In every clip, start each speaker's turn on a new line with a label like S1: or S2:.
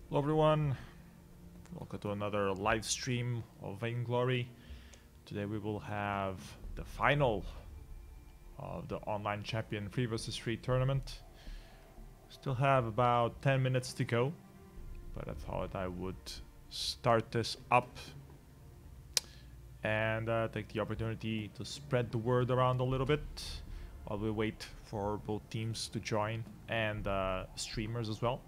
S1: Hello everyone, welcome to another live stream of Vainglory. Today we will have the final of the online champion 3 vs 3 tournament. Still have about 10 minutes to go, but I thought I would start this up and take the opportunity to spread the word around a little bit while we wait for both teams to join and streamers as well.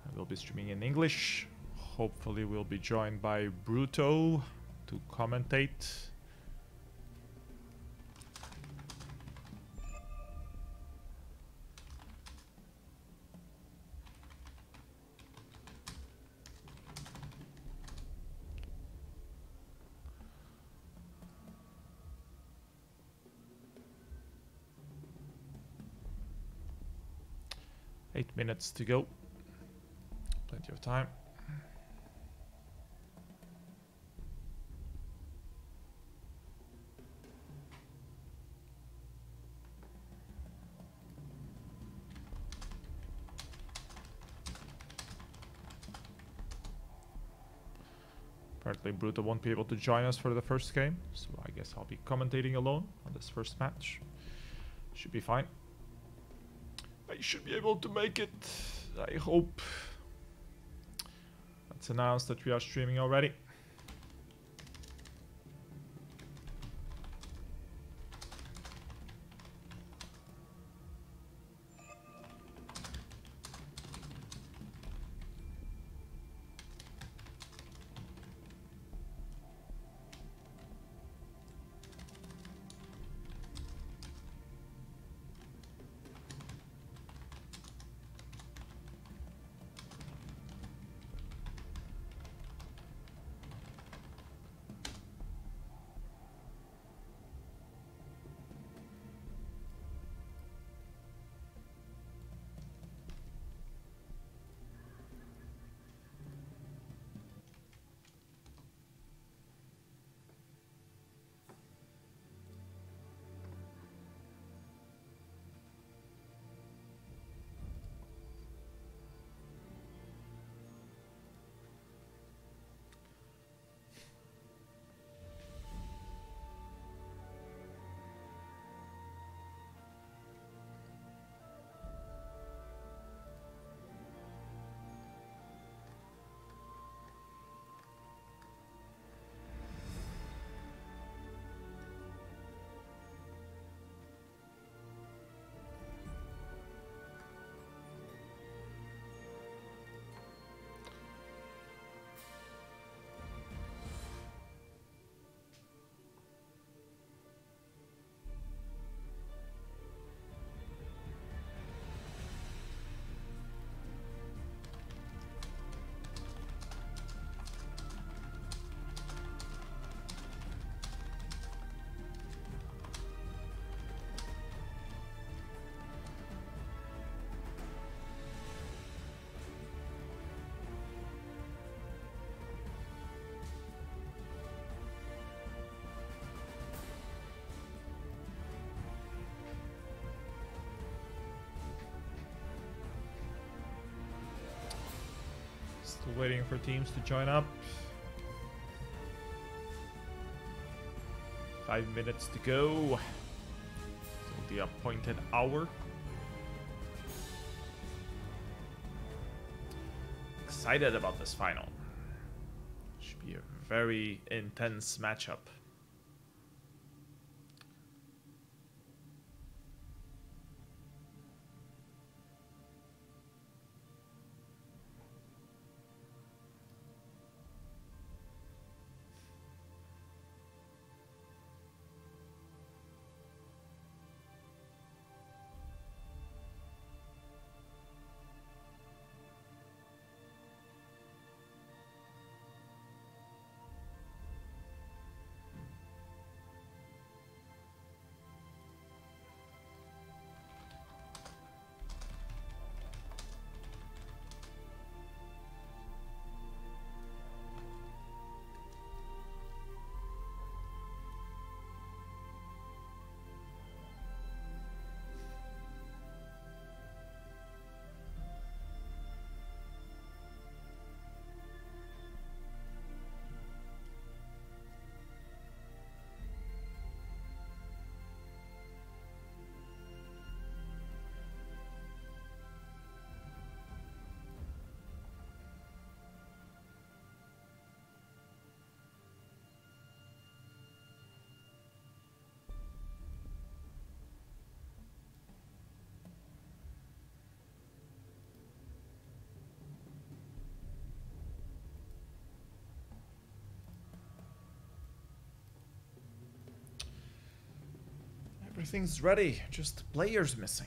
S1: I will be streaming in English. Hopefully we'll be joined by Bruto to commentate. Eight minutes to go. Plenty of time. Apparently Bruto won't be able to join us for the first game, so I guess I'll be commentating alone on this first match. Should be fine. I should be able to make it, I hope. Let's announce that we are streaming already. Still waiting for teams to join up. 5 minutes to go till the appointed hour. Excited about this final. Should be a very intense matchup. Everything's ready, just players missing.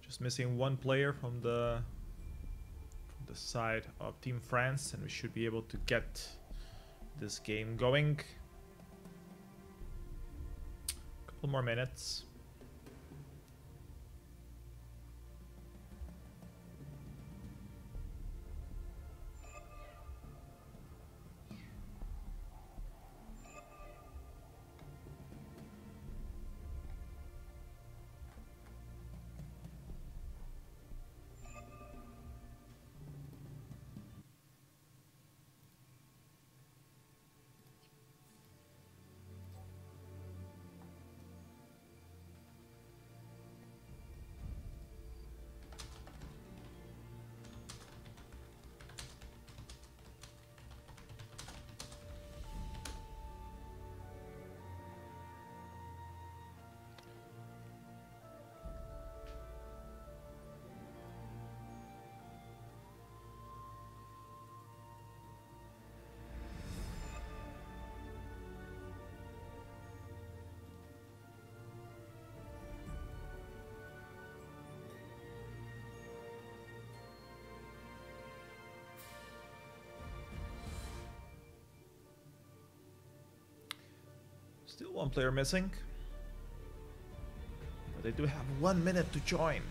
S1: Just missing one player from the side of Team France, and we should be able to get this game going. A couple more minutes. Still one player missing. But they do have 1 minute to join,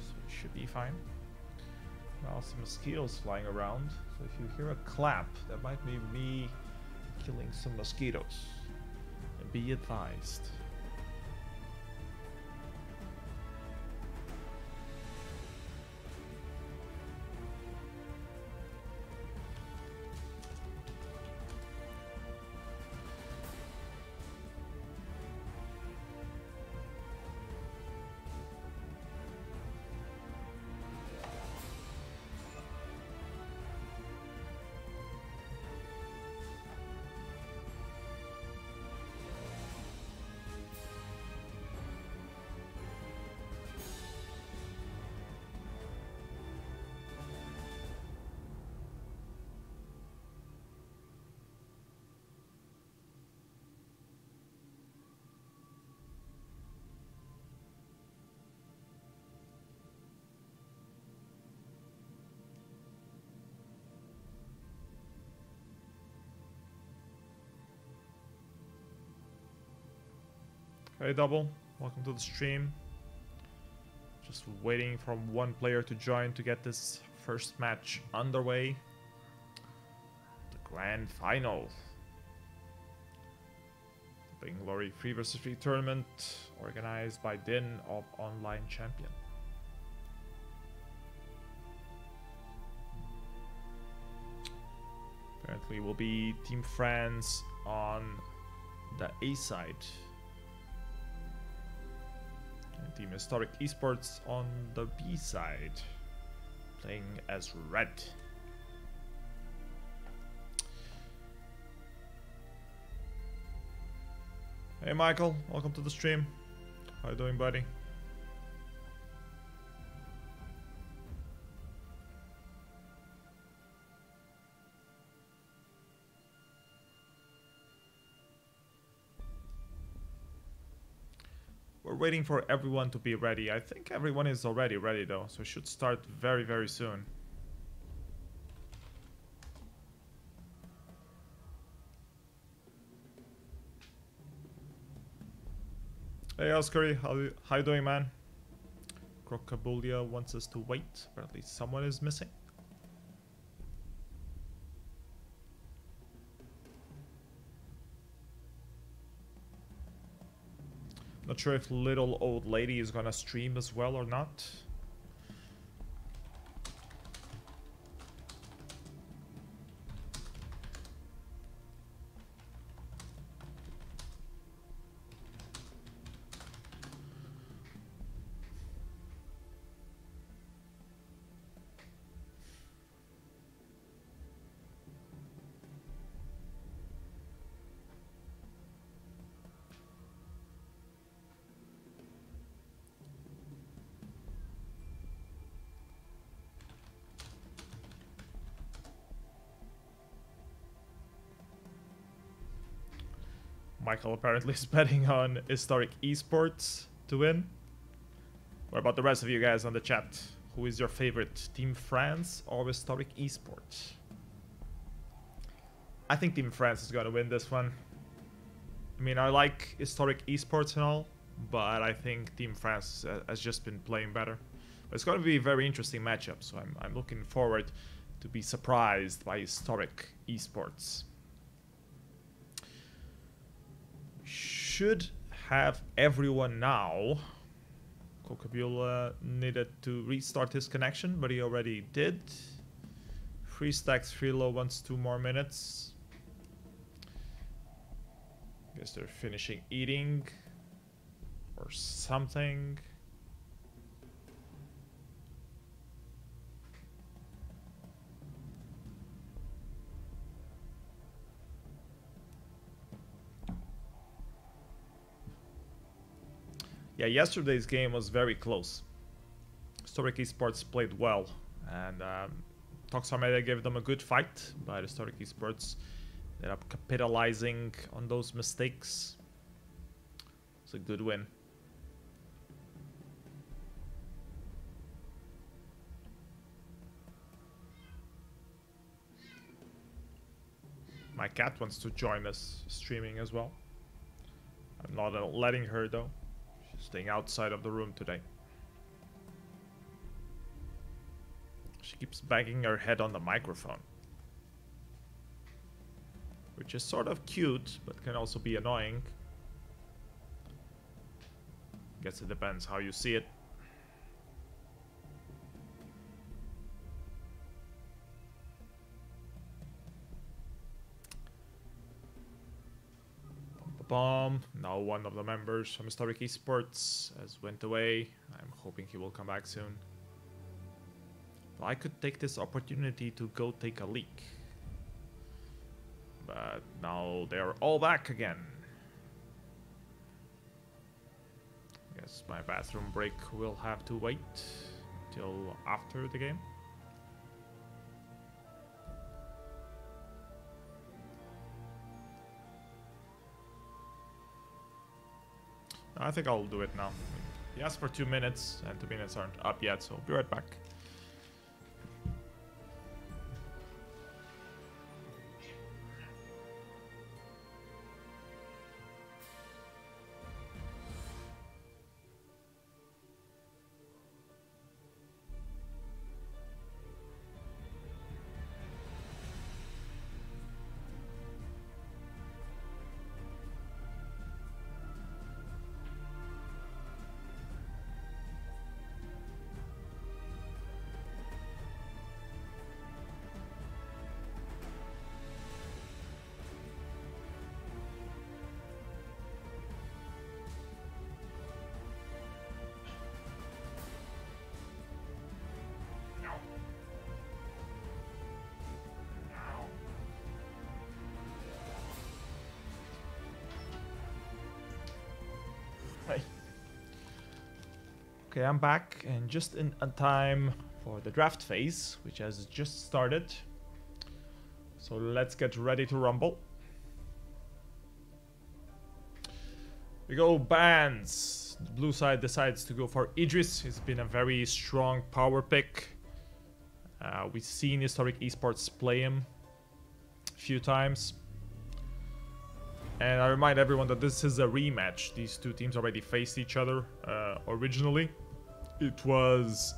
S1: so it should be fine. Now some mosquitoes flying around, so if you hear a clap, that might be me killing some mosquitoes. And be advised. Hey Double, welcome to the stream. Just waiting for one player to join to get this first match underway. The grand final. The vainglory 3 vs 3 tournament organized by Den of Online Champion. Apparently will be Team France on the A side. Team Hystoric eSports on the B side, playing as red. Hey Michael, welcome to the stream. How you doing, buddy? We're waiting for everyone to be ready. I think everyone is already ready though, so it should start very, very soon. Hey Oscary, how you doing, man? Crocabulia wants us to wait, but at least someone is missing. Not sure if little old lady is gonna stream as well or not. Michael apparently is betting on Hystoric eSports to win. What about the rest of you guys on the chat? Who is your favorite? Team France or Hystoric eSports? I think Team France is going to win this one. I mean, I like Hystoric eSports and all, but I think Team France has just been playing better. But it's going to be a very interesting matchup, so I'm looking forward to be surprised by Hystoric eSports. Should have everyone now. Kokabula needed to restart his connection, but he already did. 3 stacks, 3 low, wants 2 more minutes. Guess they're finishing eating or something. Yeah, yesterday's game was very close. Hystoric eSports played well, and Toxarmada gave them a good fight, but Hystoric eSports ended up capitalizing on those mistakes. It's a good win. My cat wants to join us streaming as well. I'm not letting her though. She's staying outside of the room today. She keeps banging her head on the microphone, which is sort of cute, but can also be annoying. Guess it depends how you see it. Bomb. Now one of the members from Hystoric eSports has went away. I'm hoping he will come back soon. Well, I could take this opportunity to go take a leak. But now they're all back again. Guess my bathroom break will have to wait till after the game. I think I'll do it now. He asked for 2 minutes, and 2 minutes aren't up yet, so I'll be right back. Okay, I'm back, and just in time for the draft phase, which has just started. So let's get ready to rumble. We go bans. The blue side decides to go for Idris. He's been a very strong power pick. We've seen Hystoric eSports play him a few times. And I remind everyone that this is a rematch. These two teams already faced each other originally. It was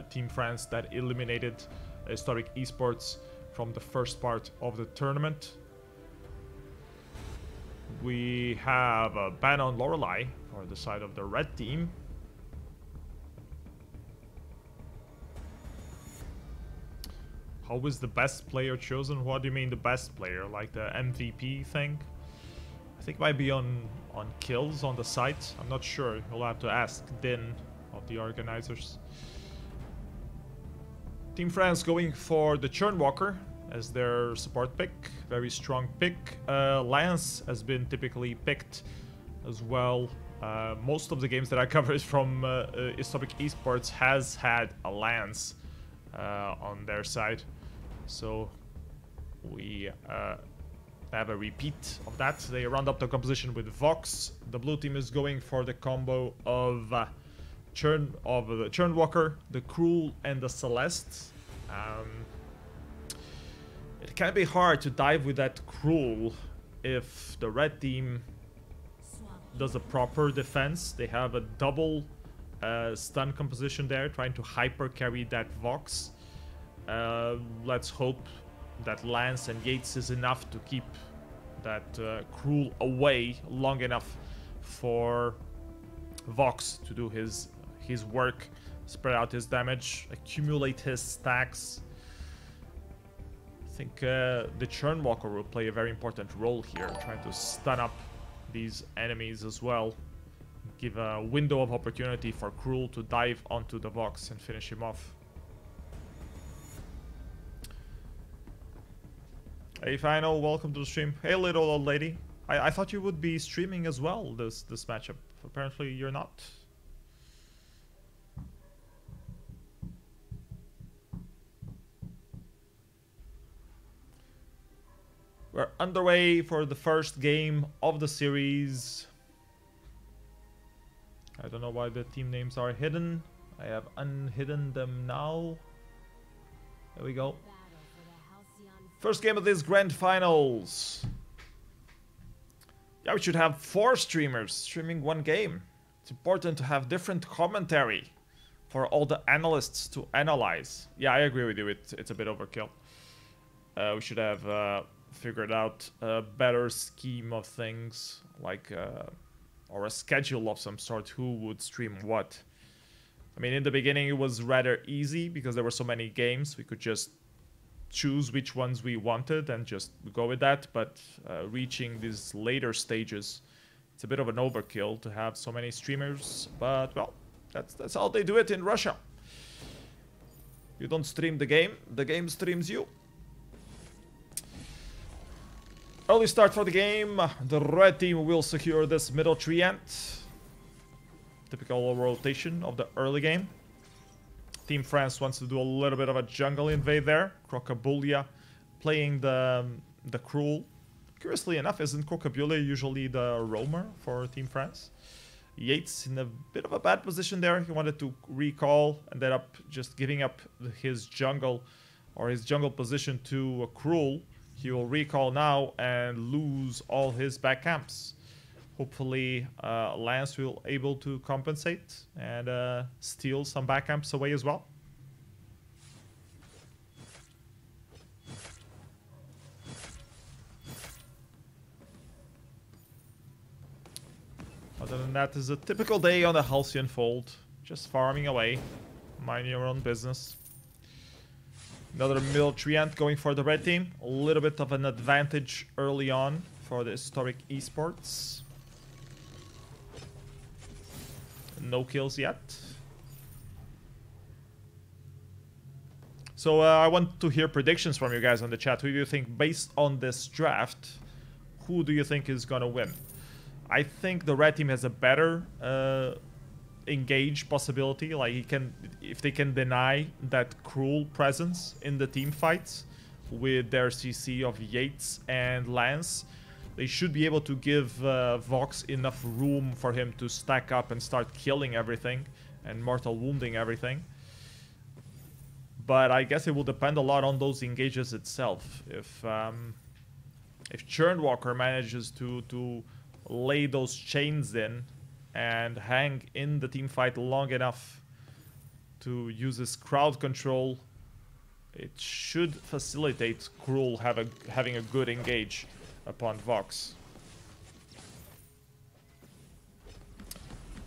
S1: Team France that eliminated Hystoric eSports from the first part of the tournament. We have a ban on Lorelei or the side of the red team. How is the best player chosen? What do you mean the best player? Like the MVP thing? I think it might be on kills on the site. I'm not sure. You'll have to ask Din of the organizers. Team France going for the Churnwalker as their support pick. Very strong pick. Lance has been typically picked as well. Most of the games that I covered from Hystoric eSports has had a Lance on their side. So we have a repeat of that. They round up the composition with Vox. The blue team is going for the combo of the Churnwalker, the Cruel, and the Celeste. It can be hard to dive with that Cruel if the red team does a proper defense. They have a double stun composition there, trying to hyper carry that Vox. Let's hope that Lance and Yates is enough to keep that Cruel away long enough for Vox to do his work, spread out his damage, accumulate his stacks. I think the Churnwalker will play a very important role here, trying to stun up these enemies as well. Give a window of opportunity for Cruel to dive onto the Vox and finish him off. Hey Final, welcome to the stream. Hey little old lady. I thought you would be streaming as well this matchup. Apparently you're not. We're underway for the first game of the series. I don't know why the team names are hidden. I have unhidden them now. There we go. First game of this Grand Finals. Yeah, we should have 4 streamers streaming one game. It's important to have different commentary for all the analysts to analyze. Yeah, I agree with you. It's a bit overkill. We should have figured out a better scheme of things, like or a schedule of some sort. Who would stream what? I mean, in the beginning it was rather easy because there were so many games. We could just choose which ones we wanted and just go with that, but reaching these later stages, it's a bit of an overkill to have so many streamers. But well, that's how they do it in Russia. You don't stream the game streams you. Early start for the game. The red team will secure this middle treant. Typical rotation of the early game. Team France wants to do a little bit of a jungle invade there. Crocabulia playing the Cruel. Curiously enough, isn't Crocabulia usually the roamer for Team France? Yates in a bit of a bad position there. He wanted to recall, ended up just giving up his jungle or his jungle position to a Cruel. He will recall now and lose all his back camps. Hopefully Lance will able to compensate and steal some back camps away as well. Other than that, is a typical day on the Halcyon Fold. Just farming away. Mind your own business. Another middle treant going for the red team. A little bit of an advantage early on for the Hystoric eSports. No kills yet. So I want to hear predictions from you guys on the chat. Who do you think, based on this draft, who do you think is gonna win? I think the red team has a better engage possibility. Like if they can deny that Cruel presence in the team fights with their CC of Yates and Lance, they should be able to give Vox enough room for him to stack up and start killing everything and mortal wounding everything. But I guess it will depend a lot on those engages itself. If Churnwalker manages to lay those chains in and hang in the team fight long enough to use his crowd control, it should facilitate Cruel having a good engage upon Vox.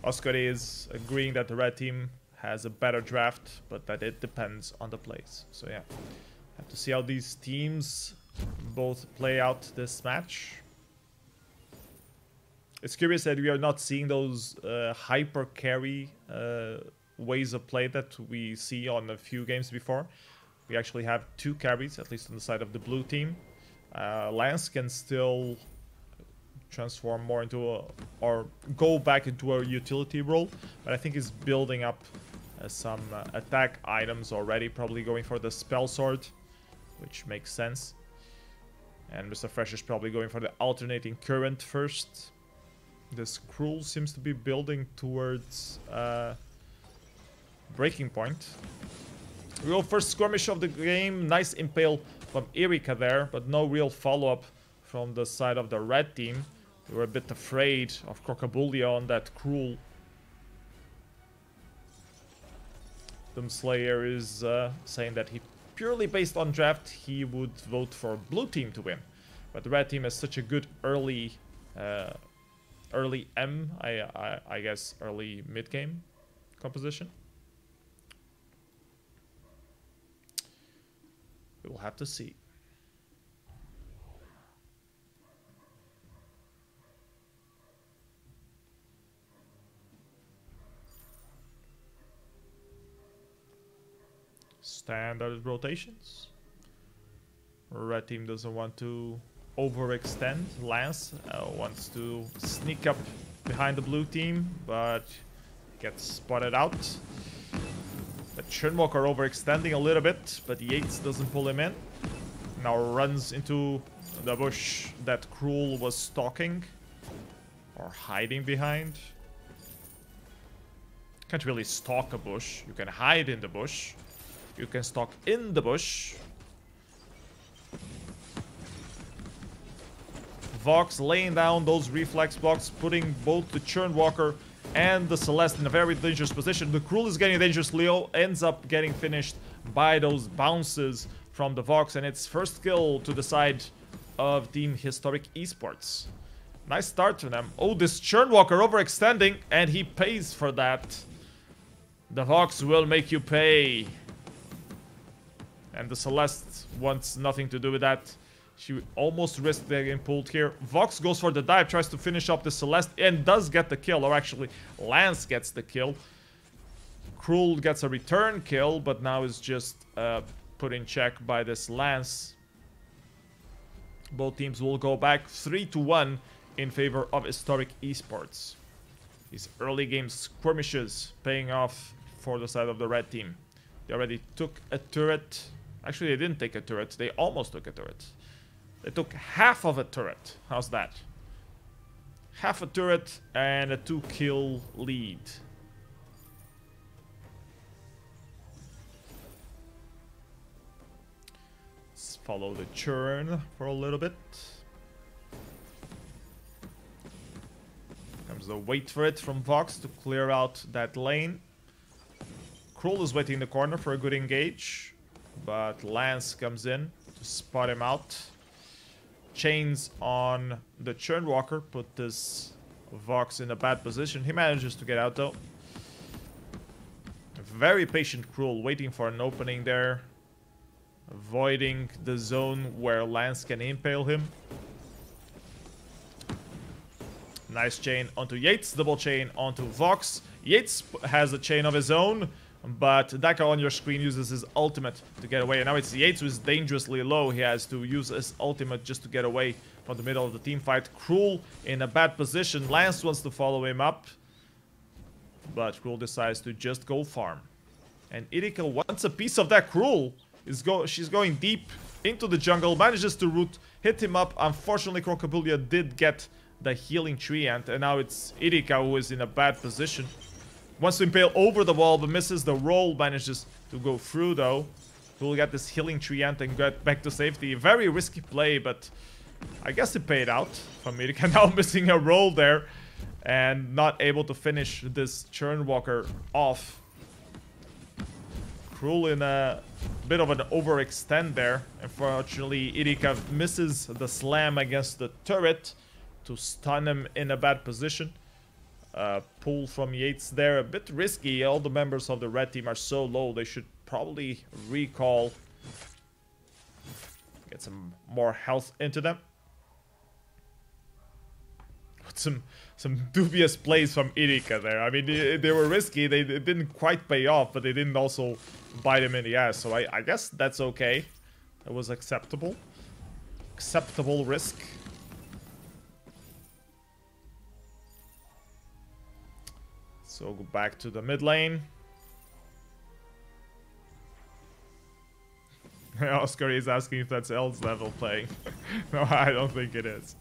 S1: Oscar is agreeing that the red team has a better draft, but that it depends on the plays. So yeah, have to see how these teams both play out this match. It's curious that we are not seeing those hyper carry ways of play that we see on a few games before. We actually have 2 carries, at least on the side of the blue team. Lance can still transform more into or go back into a utility role, but I think he's building up some attack items already, probably going for the spell sword, which makes sense. And Mr. Fresh is probably going for the alternating current first. This Cruel seems to be building towards breaking point. Real first skirmish of the game. Nice impale from Erika there, but no real follow-up from the side of the red team. They were a bit afraid of Crocabullia on that Cruel. Doomslayer is saying that he purely based on draft, he would vote for blue team to win. But the red team has such a good early I guess early mid-game composition. We will have to see. Standard rotations. Red team doesn't want to overextend. Lance wants to sneak up behind the blue team, but gets spotted out. The Churnwalker overextending a little bit, but Yates doesn't pull him in. Now runs into the bush that Cruel was stalking or hiding behind. Can't really stalk a bush. You can hide in the bush. You can stalk in the bush. Vox laying down those reflex blocks, putting both the Churnwalker and the Celeste in a very dangerous position. The Cruel is getting dangerous. Leo ends up getting finished by those bounces from the Vox, and it's first kill to the side of Team Hystoric eSports. Nice start to them. Oh, this Churnwalker overextending, and he pays for that. The Vox will make you pay. And the Celeste wants nothing to do with that. She almost risked getting pulled here. Vox goes for the dive, tries to finish up the Celeste, and does get the kill. Or actually, Lance gets the kill. Cruel gets a return kill, but now is just put in check by this Lance. Both teams will go back 3-1 in favor of Hystoric eSports. These early game skirmishes paying off for the side of the red team. They already took a turret. Actually, they didn't take a turret. They almost took a turret. They took half of a turret. How's that? Half a turret and a 2-kill lead. Let's follow the churn for a little bit. Comes the wait for it from Vox to clear out that lane. Cruel is waiting in the corner for a good engage, but Lance comes in to spot him out. Chains on the Churnwalker, put this Vox in a bad position. He manages to get out though. Very patient Cruel, waiting for an opening there. Avoiding the zone where Lance can impale him. Nice chain onto Yates, double chain onto Vox. Yates has a chain of his own, but Daka on your screen uses his ultimate to get away. And now it's Yates who is dangerously low. He has to use his ultimate just to get away from the middle of the team fight. Cruel in a bad position. Lance wants to follow him up, but Cruel decides to just go farm. And Erika wants a piece of that. Cruel she's going deep into the jungle, manages to root, hit him up. Unfortunately, Crocabullia did get the healing tree ant, and now it's Erika who is in a bad position. Wants to impale over the wall, but misses the roll. Manages to go through, though. We'll get this healing tree ant and get back to safety. Very risky play, but I guess it paid out from Erika. Now missing a roll there and not able to finish this Churnwalker off. Cruel in a bit of an overextend there. Unfortunately, Erika misses the slam against the turret to stun him in a bad position. pull from Yates there. A bit risky. All the members of the red team are so low. They should probably recall. Get some more health into them. Some dubious plays from Irika there. I mean, they were risky. They didn't quite pay off, but they didn't also bite him in the ass. So I guess that's okay. That was acceptable. Acceptable risk. So go back to the mid lane. Oscar is asking if that's L's level playing. No, I don't think it is.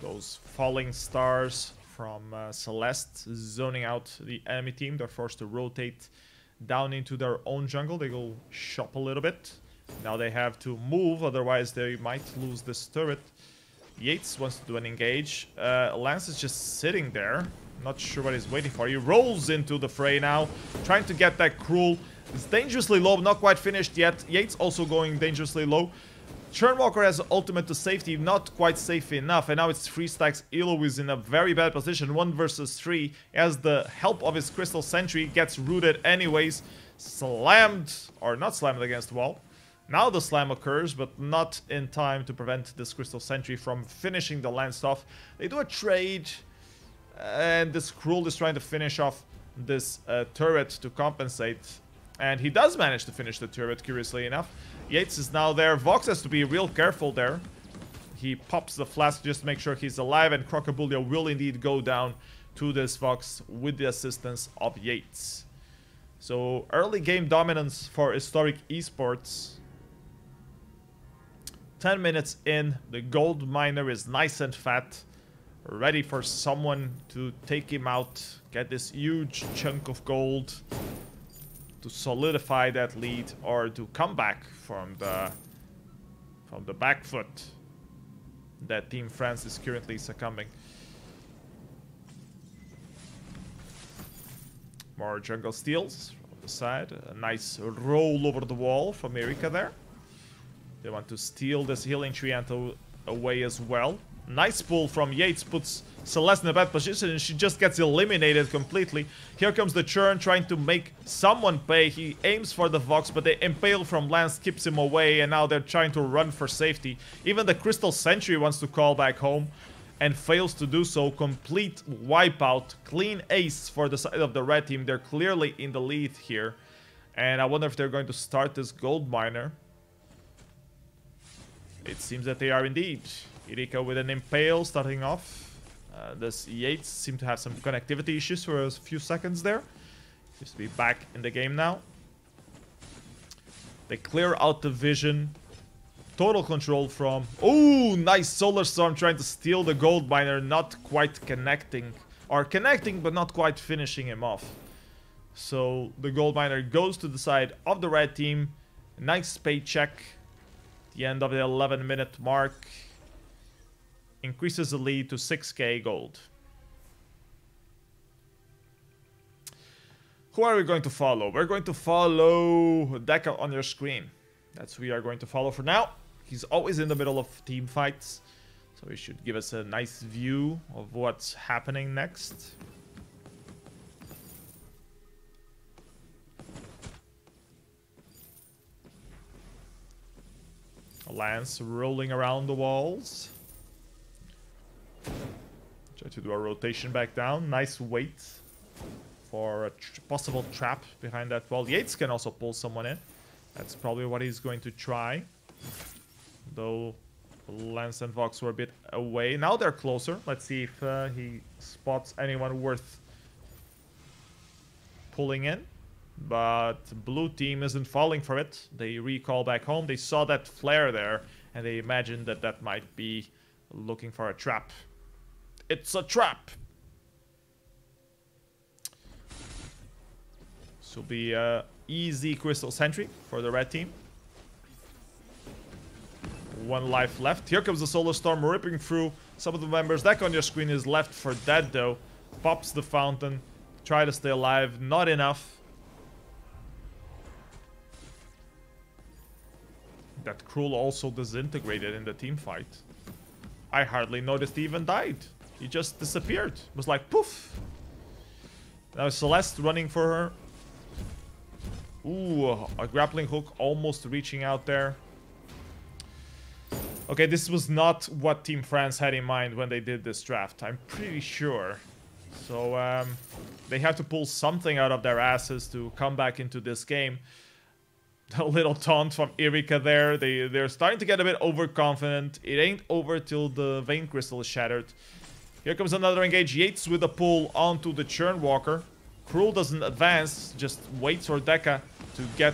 S1: Those falling stars from Celeste zoning out the enemy team. They're forced to rotate down into their own jungle. They go shop a little bit. Now they have to move, otherwise they might lose this turret. Yates wants to do an engage. Lance is just sitting there. Not sure what he's waiting for. He rolls into the fray now, trying to get that cruel. It's dangerously low, not quite finished yet. Yates also going dangerously low. Churnwalker has ultimate to safety, not quite safe enough. And now it's 3 stacks. Elo is in a very bad position. 1 versus 3. Has the help of his Crystal Sentry. Gets rooted anyways. Slammed, or not slammed against the wall. Now the slam occurs, but not in time to prevent this Crystal Sentry from finishing the Lance off. They do a trade, and this Cruel is trying to finish off this turret to compensate. And he does manage to finish the turret, curiously enough. Yates is now there. Vox has to be real careful there. He pops the flask just to make sure he's alive, and Crocobulio will indeed go down to this Vox with the assistance of Yates. So early game dominance for Hystoric eSports. 10 minutes in, the gold miner is nice and fat, ready for someone to take him out, get this huge chunk of gold to solidify that lead, or to come back from the back foot that Team France is currently succumbing. More jungle steals from the side. A nice roll over the wall from Erika there. They want to steal this healing Trianto away as well. Nice pull from Yates, puts Celeste in a bad position, and she just gets eliminated completely. Here comes the Churn trying to make someone pay. He aims for the Vox, but the Impale from Lance keeps him away, and now they're trying to run for safety. Even the Crystal Sentry wants to call back home and fails to do so. Complete wipeout. Clean ace for the side of the red team. They're clearly in the lead here. And I wonder if they're going to start this gold miner. It seems that they are indeed. Irika with an Impale starting off. This Yates seemed to have some connectivity issues for a few seconds there. Seems to be back in the game now. They clear out the vision. Total control from... Oh, nice Solar Storm trying to steal the gold miner. Not quite connecting. Or connecting, but not quite finishing him off. So the gold miner goes to the side of the red team. Nice paycheck. The end of the 11-minute mark. Increases the lead to 6k gold. Who are we going to follow? We're going to follow Deka on your screen. That's who we are going to follow for now. He's always in the middle of team fights. So he should give us a nice view of what's happening next. Lance rolling around the walls. Try to do a rotation back down. Nice wait for a possible trap behind that wall. Yates can also pull someone in. That's probably what he's going to try. Though Lance and Vox were a bit away. Now they're closer. Let's see if he spots anyone worth pulling in. But blue team isn't falling for it. They recall back home. They saw that flare there, and they imagined that that might be looking for a trap. It's a trap! This will be an easy Crystal Sentry for the red team. 1 life left. Here comes the Solar Storm ripping through some of the members. That on your screen is left for dead, though. pops the fountain. Try to stay alive. Not enough. That Krul also disintegrated in the team fight. I hardly noticed he even died. He just disappeared. It was like poof. Now Celeste running for her. Ooh, a grappling hook almost reaching out there. Okay, this was not what Team France had in mind when they did this draft. I'm pretty sure. So they have to pull something out of their asses to come back into this game. A little taunt from Erika there. They're starting to get a bit overconfident. It ain't over till the Vein Crystal is shattered. Here comes another engage. Yates with a pull onto the Churnwalker. Krul doesn't advance, just waits for Deka to get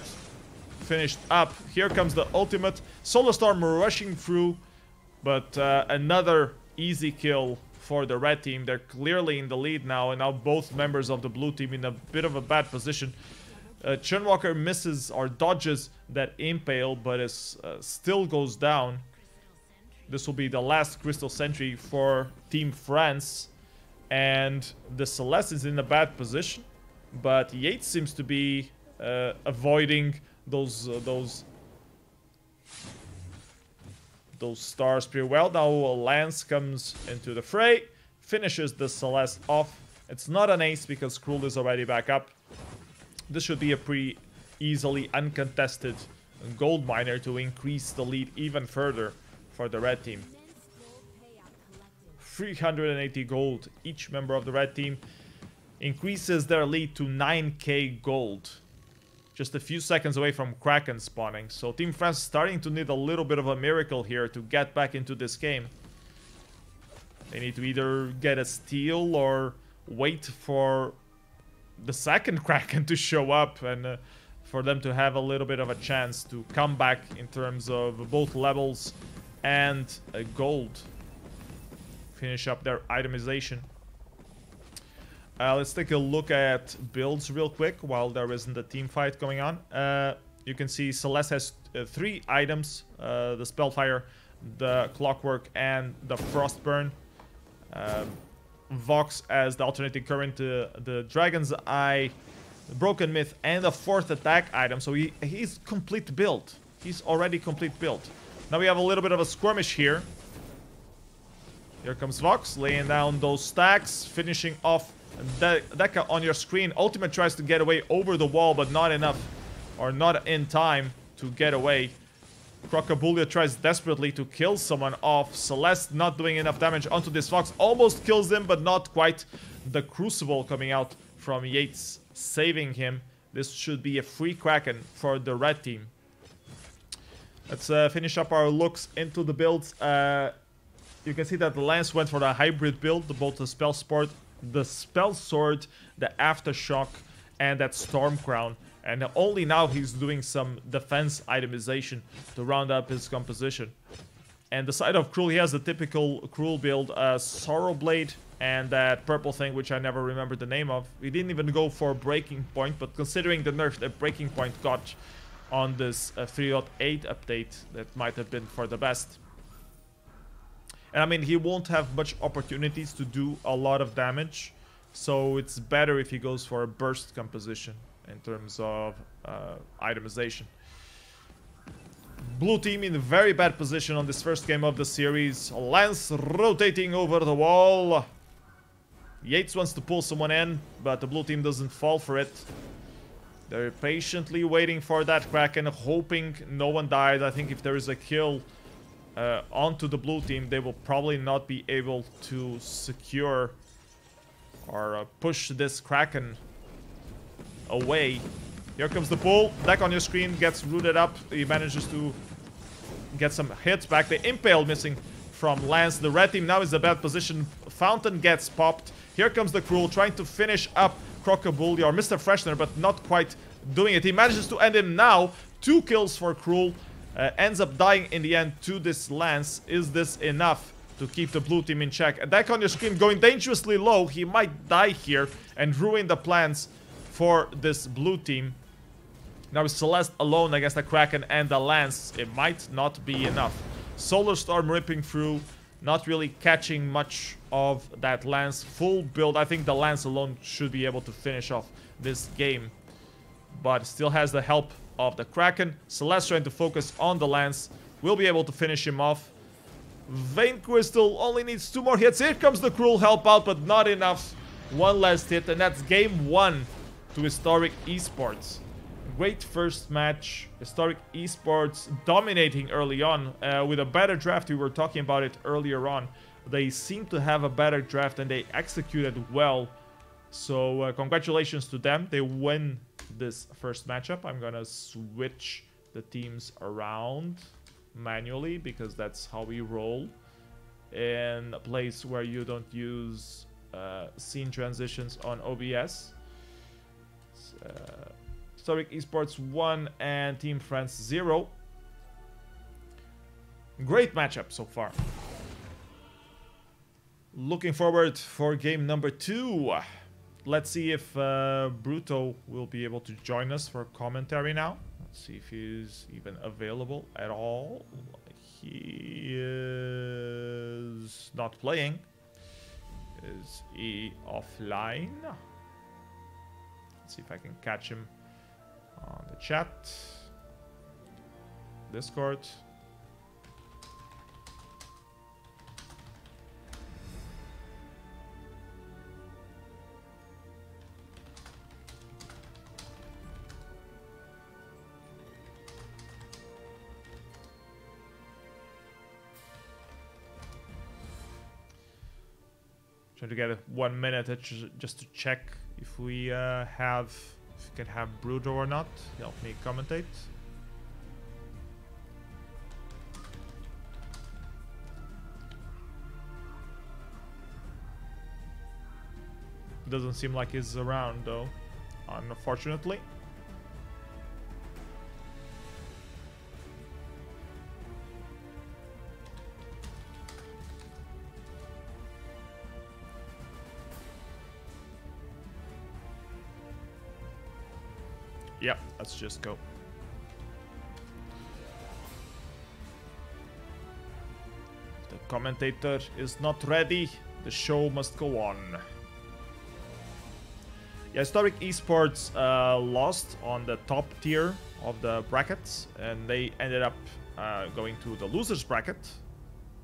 S1: finished up. Here comes the ultimate. Solar-Storm rushing through, but another easy kill for the red team. They're clearly in the lead now, and now both members of the blue team in a bit of a bad position. Churnwalker misses or dodges that impale, but is, still goes down. This will be the last Crystal Sentry for Team France. And the Celeste is in a bad position, but Yates seems to be avoiding those stars pretty well. Now Lance comes into the fray, finishes the Celeste off. It's not an ace because Krul is already back up. This should be a pretty easily uncontested gold miner to increase the lead even further for the red team. 380 gold. Each member of the red team increases their lead to 9k gold. Just a few seconds away from Kraken spawning. So Team France is starting to need a little bit of a miracle here to get back into this game. They need to either get a steal or wait for the second Kraken to show up and for them to have a little bit of a chance to come back in terms of both levels and gold. Finish up their itemization. Let's take a look at builds real quick while there isn't a team fight going on. You can see Celeste has 3 items. The Spellfire, the Clockwork, and the Frostburn. Vox as the alternating current, the Dragon's Eye, the Broken Myth, and a 4th attack item. So he's complete build. He's already complete build. Now we have a little bit of a skirmish here. Here comes Vox, laying down those stacks, finishing off Deka on your screen. Ultimate tries to get away over the wall, but not enough, or not in time to get away. Crocobulia tries desperately to kill someone off. Celeste not doing enough damage onto this Fox. Almost kills him, but not quite. The Crucible coming out from Yates, saving him. This should be a free Kraken for the red team. Let's finish up our looks into the builds. You can see that the Lance went for the hybrid build, both the Spell Sword, the Aftershock, and that Storm Crown. And only now he's doing some defense itemization to round up his composition. And the side of Krul, he has the typical Krul build, Sorrow Blade, and that purple thing, which I never remember the name of. He didn't even go for Breaking Point, but considering the nerf that Breaking Point got on this 3.8 update, that might have been for the best. And I mean, he won't have much opportunities to do a lot of damage, so it's better if he goes for a burst composition in terms of itemization. Blue team in a very bad position on this first game of the series. Lance rotating over the wall. Yates wants to pull someone in, but the blue team doesn't fall for it. They're patiently waiting for that Kraken, hoping no one dies. I think if there is a kill onto the blue team, they will probably not be able to secure or push this Kraken away. Here comes the pull. Deck on your screen gets rooted up. He manages to get some hits back. The impale missing from Lance. The red team now is in a bad position. Fountain gets popped. Here comes the Krul trying to finish up Crocobulia or Mr. Freshener, but not quite doing it. He manages to end him now. 2 kills for Krul. Ends up dying in the end to this Lance. Is this enough to keep the blue team in check? A deck on your screen going dangerously low. He might die here and ruin the plans for this blue team. Now with Celeste alone against the Kraken and the Lance, it might not be enough. Solar Storm ripping through. Not really catching much of that Lance full build. I think the Lance alone should be able to finish off this game. But still has the help of the Kraken. Celeste trying to focus on the Lance. Will be able to finish him off. Vein Crystal only needs 2 more hits. Here comes the Cruel help out, but not enough. One last hit, and that's game 1 to Hystoric eSports. Great first match. Hystoric eSports dominating early on with a better draft. We were talking about it earlier on. They seem to have a better draft and they executed well. So congratulations to them. They win this first matchup. I'm gonna switch the teams around manually because that's how we roll in a place where you don't use scene transitions on OBS. Hystoric eSports 1 and Team France 0. Great matchup so far. Looking forward for game number 2. Let's see if Bruto will be able to join us for commentary now. Let's see if he's even available at all. He is not playing. Is he offline? Let's see if I can catch him on the chat. Discord. Trying to get 1 minute just to check if we can have Bruto or not. Help me commentate. Doesn't seem like he's around though, unfortunately. Yeah, let's just go. The commentator is not ready. The show must go on. Yeah, Hystoric eSports lost on the top tier of the brackets, and they ended up going to the losers bracket,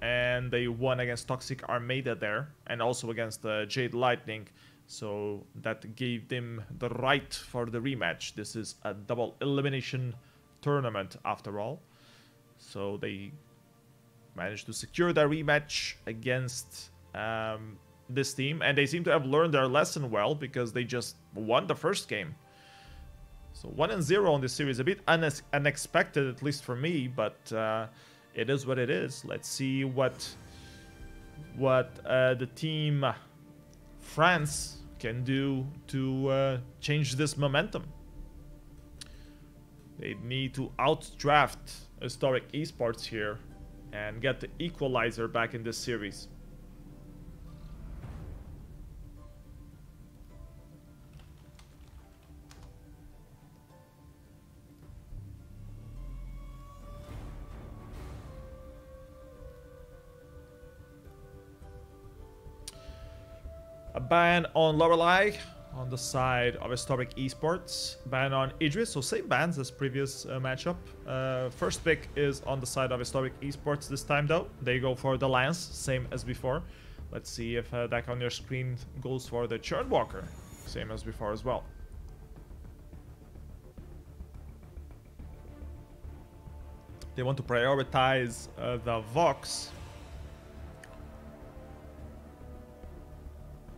S1: and they won against Toxic Armada there, and also against Jade Lightning. So that gave them the right for the rematch. This is a double elimination tournament after all. So they managed to secure their rematch against this team. And they seem to have learned their lesson well because they just won the first game. So 1-0 on this series. A bit unexpected, at least for me. But it is what it is. Let's see what the team France can do to change this momentum. They need to outdraft Hystoric eSports here and get the equalizer back in this series. A ban on Lorelei on the side of Hystoric eSports. Ban on Idris, so same bans as previous matchup. First pick is on the side of Hystoric eSports this time though. They go for the Lance, same as before. Let's see if that on your screen goes for the Churnwalker, same as before as well. They want to prioritize the Vox.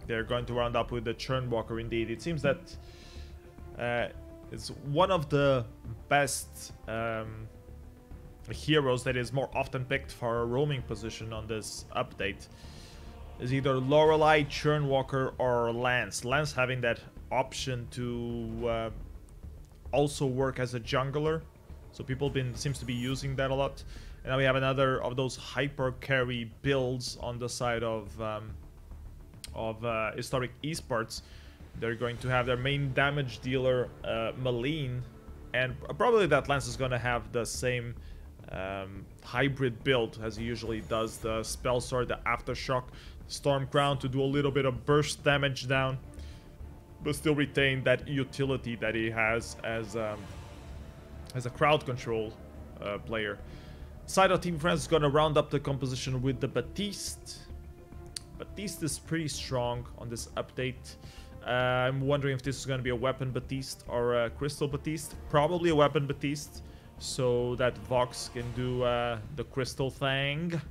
S1: They're going to round up with the Churnwalker indeed. It seems that it's one of the best heroes that is more often picked for a roaming position on this update. Is either Lorelei, Churnwalker, or Lance. Lance having that option to also work as a jungler. So people seems to be using that a lot. And now we have another of those hyper carry builds on the side of Hystoric eSports. They're going to have their main damage dealer Malene, and probably that Lance is going to have the same hybrid build, as he usually does. The Spell Sword, the Aftershock, Storm Crown to do a little bit of burst damage down, but still retain that utility that he has as a crowd control player. Side of Team France is going to round up the composition with the Baptiste. Baptiste is pretty strong on this update. I'm wondering if this is going to be a weapon Baptiste or a crystal Baptiste. Probably a weapon Baptiste, so that Vox can do the crystal thing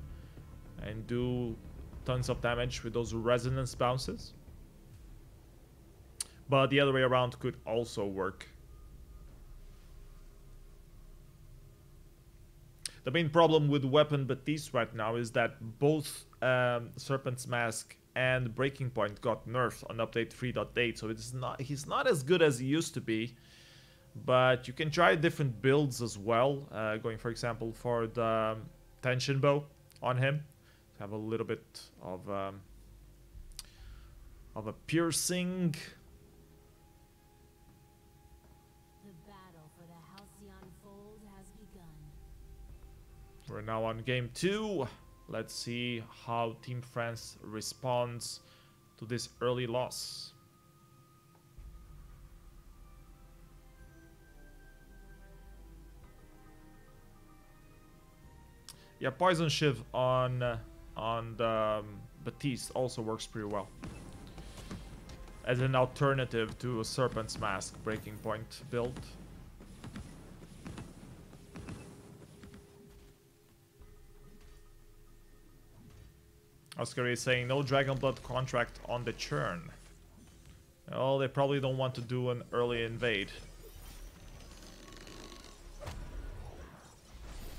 S1: and do tons of damage with those resonance bounces. But the other way around could also work. The main problem with weapon Baptiste right now is that both Serpent's Mask and Breaking Point got nerfed on update 3.8, so he's not as good as he used to be. But you can try different builds as well, going for example for the Tension Bow on him. Have a little bit of a piercing. We're now on game 2. Let's see how Team France responds to this early loss. Yeah, Poison Shiv on the Baptiste also works pretty well as an alternative to a Serpent's Mask Breaking Point build. Oscar is saying no Dragonblood contract on the churn. Oh, they probably don't want to do an early invade.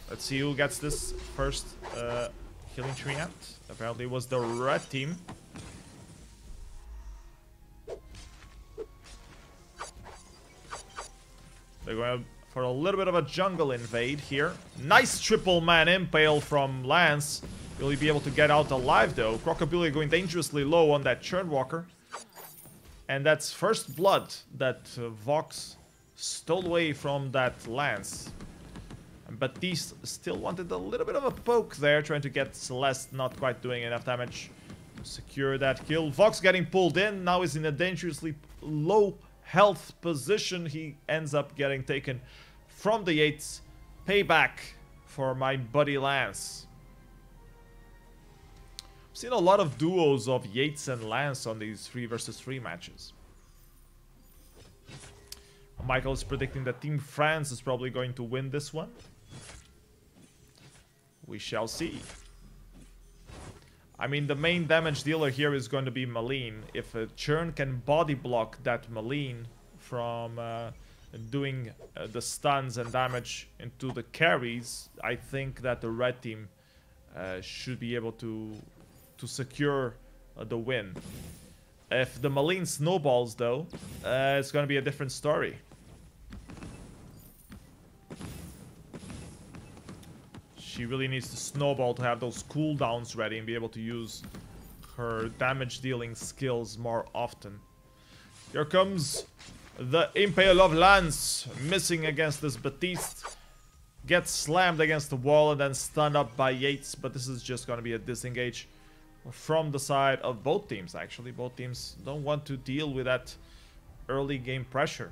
S1: Let's see who gets this first killing treant. Apparently it was the red team. They're going for a little bit of a jungle invade here. Nice triple man impale from Lance. Will he be able to get out alive though? Crocobile going dangerously low on that Churnwalker. And that's first blood that Vox stole away from that Lance. And Baptiste still wanted a little bit of a poke there, trying to get Celeste, not quite doing enough damage to secure that kill. Vox getting pulled in, now is in a dangerously low health position. He ends up getting taken from the Yates. Payback for my buddy Lance. I've seen a lot of duos of Yates and Lance on these 3 versus 3 matches. Michael is predicting that Team France is probably going to win this one. We shall see. I mean, the main damage dealer here is going to be Malene. If a Churn can body block that Malene from doing the stuns and damage into the carries, I think that the red team should be able to secure the win. If the Malene snowballs though, it's going to be a different story. She really needs to snowball to have those cooldowns ready and be able to use her damage dealing skills more often. Here comes the Impale of Lance, missing against this Baptiste. Gets slammed against the wall and then stunned up by Yates, but this is just going to be a disengage from the side of both teams. Actually, both teams don't want to deal with that early game pressure.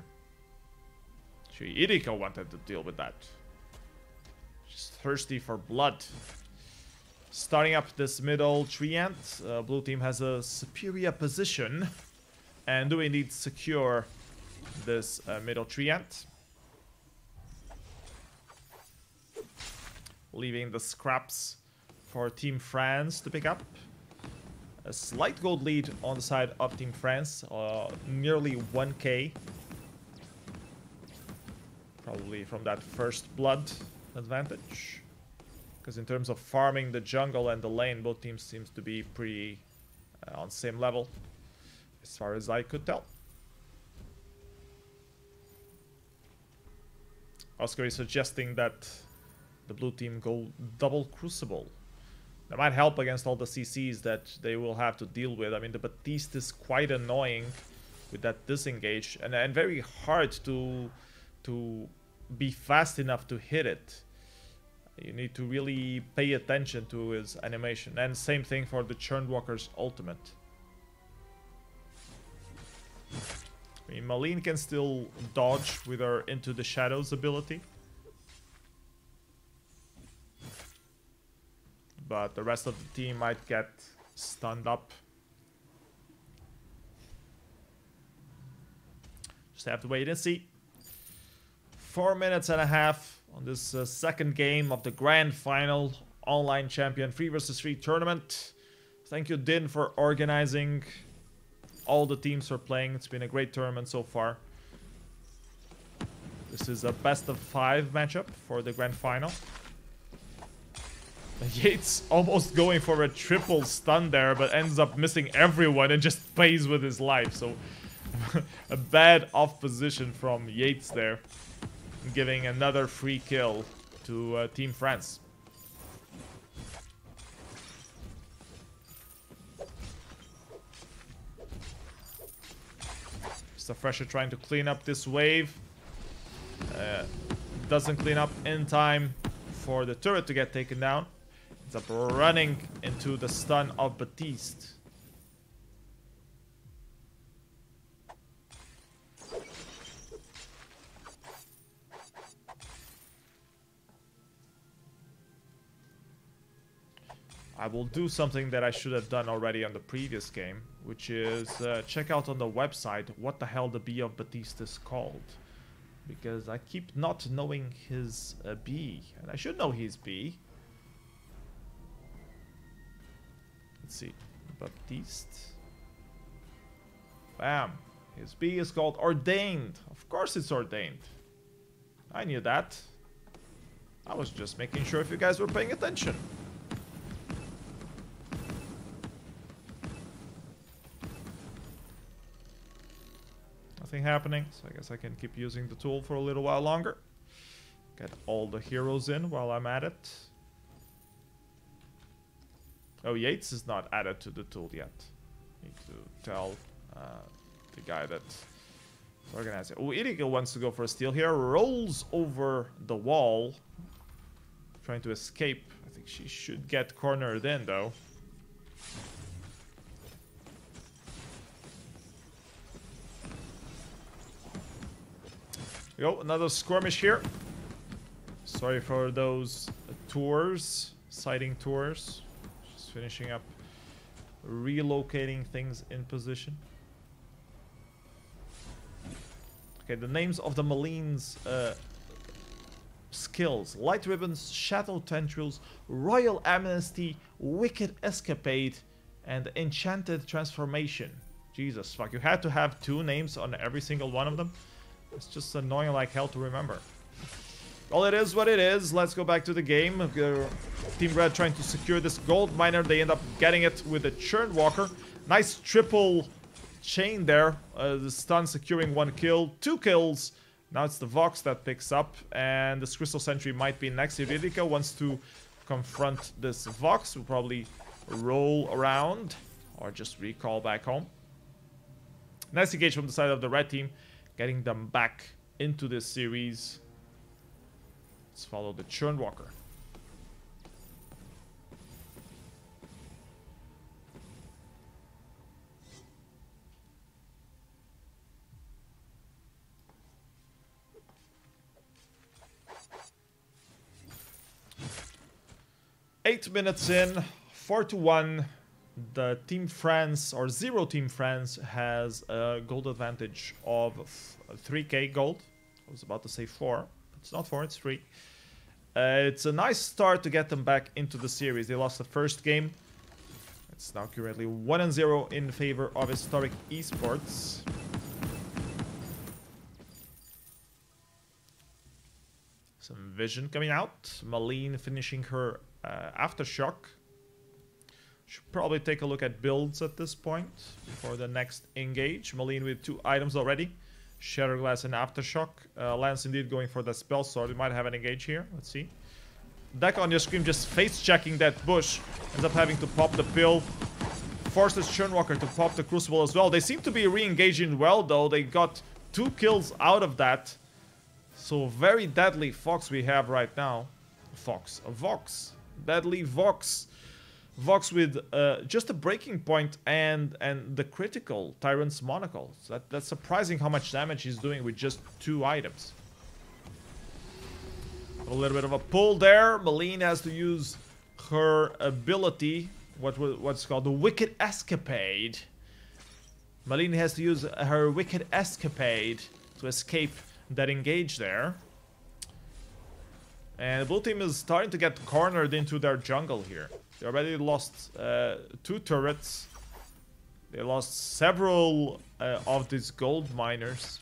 S1: Actually, Irika wanted to deal with that. She's thirsty for blood. Starting up this middle treant, blue team has a superior position and do indeed secure this middle treant, leaving the scraps for Team France to pick up. A slight gold lead on the side of Team France, nearly 1k. Probably from that first blood advantage. Because in terms of farming the jungle and the lane, both teams seems to be pretty on the same level, as far as I could tell. Oscar is suggesting that the blue team go double Crucible. That might help against all the CCs that they will have to deal with. I mean, the Baptiste is quite annoying with that disengage, and very hard to be fast enough to hit it. You need to really pay attention to his animation. And same thing for the Churnwalker's ultimate. I mean, Malene can still dodge with her Into the Shadows ability. But the rest of the team might get stunned up. Just have to wait and see. 4 minutes and a half on this second game of the Grand Final Online Champion 3 vs 3 tournament. Thank you, Din, for organizing all the teams for playing. It's been a great tournament so far. This is a best of 5 matchup for the Grand Final. Yates almost going for a triple stun there, but ends up missing everyone and just pays with his life. So a bad off position from Yates there, giving another free kill to Team France. Mr. Fresher trying to clean up this wave. Doesn't clean up in time for the turret to get taken down. Ends up running into the stun of Baptiste. I will do something that I should have done already on the previous game, which is check out on the website what the hell the B of Baptiste is called. Because I keep not knowing his B, and I should know his B. Let's see, Baptiste. Bam, his B is called Ordained. Of course it's Ordained. I knew that. I was just making sure if you guys were paying attention. Nothing happening, so I guess I can keep using the tool for a little while longer. Get all the heroes in while I'm at it. Oh, Yates is not added to the tool yet. Need to tell the guy that's organizing. Oh, Irigo wants to go for a steal here. Rolls over the wall. Trying to escape. I think she should get cornered in, though. Go, another skirmish here. Sorry for those tours, sighting tours. Just finishing up relocating things in position. Okay, the names of the Malene's skills: Light Ribbons, Shadow Tendrils, Royal Amnesty, Wicked Escapade, and Enchanted Transformation. Jesus fuck, you had to have 2 names on every single one of them? It's just annoying like hell to remember. Well, it is what it is. Let's go back to the game. Team Red trying to secure this gold miner. They end up getting it with a Churnwalker. Nice triple chain there. The stun securing 1 kill. 2 kills. Now it's the Vox that picks up. And this Crystal Sentry might be next. Iridica wants to confront this Vox. Will probably roll around. Or just recall back home. Nice engage from the side of the red team. Getting them back into this series. Let's follow the Churnwalker. Eight minutes in, 4-1. The Team France, or Zero Team France, has a gold advantage of 3k gold. I was about to say 4. It's not 4, it's 3. It's a nice start to get them back into the series. They lost the first game. It's now currently 1-0 in favor of Hystoric eSports. Some vision coming out. Malene finishing her Aftershock. Should probably take a look at builds at this point before the next engage. Malene with 2 items already. Shatterglass and Aftershock. Lance indeed going for the spell sword. We might have an engage here. Let's see. Deck on your screen just face checking that bush. Ends up having to pop the pill. Forces Churnwalker to pop the Crucible as well. They seem to be re-engaging well though. They got 2 kills out of that. So very deadly Fox we have right now. Vox. A Vox. Deadly Vox. Vox with just a breaking point and the critical Tyrant's Monocle. So that's surprising how much damage he's doing with just 2 items. A little bit of a pull there. Malene has to use her ability, what's called the Wicked Escapade. Malene has to use her Wicked Escapade to escape that engage there. And the blue team is starting to get cornered into their jungle here. They already lost 2 turrets. They lost several of these gold miners.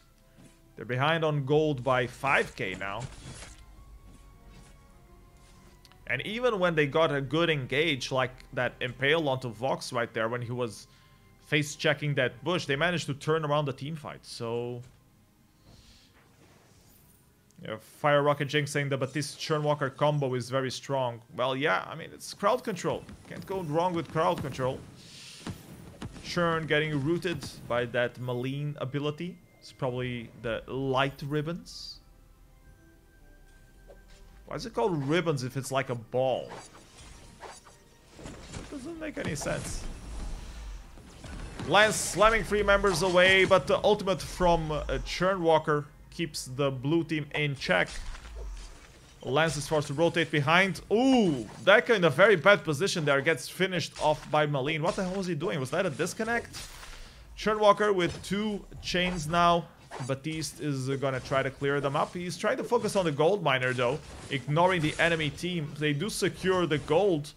S1: They're behind on gold by 5k now. And even when they got a good engage, like that impale onto Vox right there, when he was face-checking that bush, they managed to turn around the team fight. So, yeah, Fire Rocket Jinx saying the Batiste Churnwalker combo is very strong. Well, yeah, I mean, it's crowd control. Can't go wrong with crowd control. Churn getting rooted by that Malene ability. It's probably the light ribbons. Why is it called ribbons if it's like a ball? That doesn't make any sense. Lance slamming 3 members away, but the ultimate from Churnwalker keeps the blue team in check. Lance is forced to rotate behind. Ooh, that kind of very bad position there gets finished off by Malene. What the hell was he doing? Was that a disconnect? Churnwalker with 2 chains now. Batiste is gonna try to clear them up. He's trying to focus on the gold miner though, ignoring the enemy team. They do secure the gold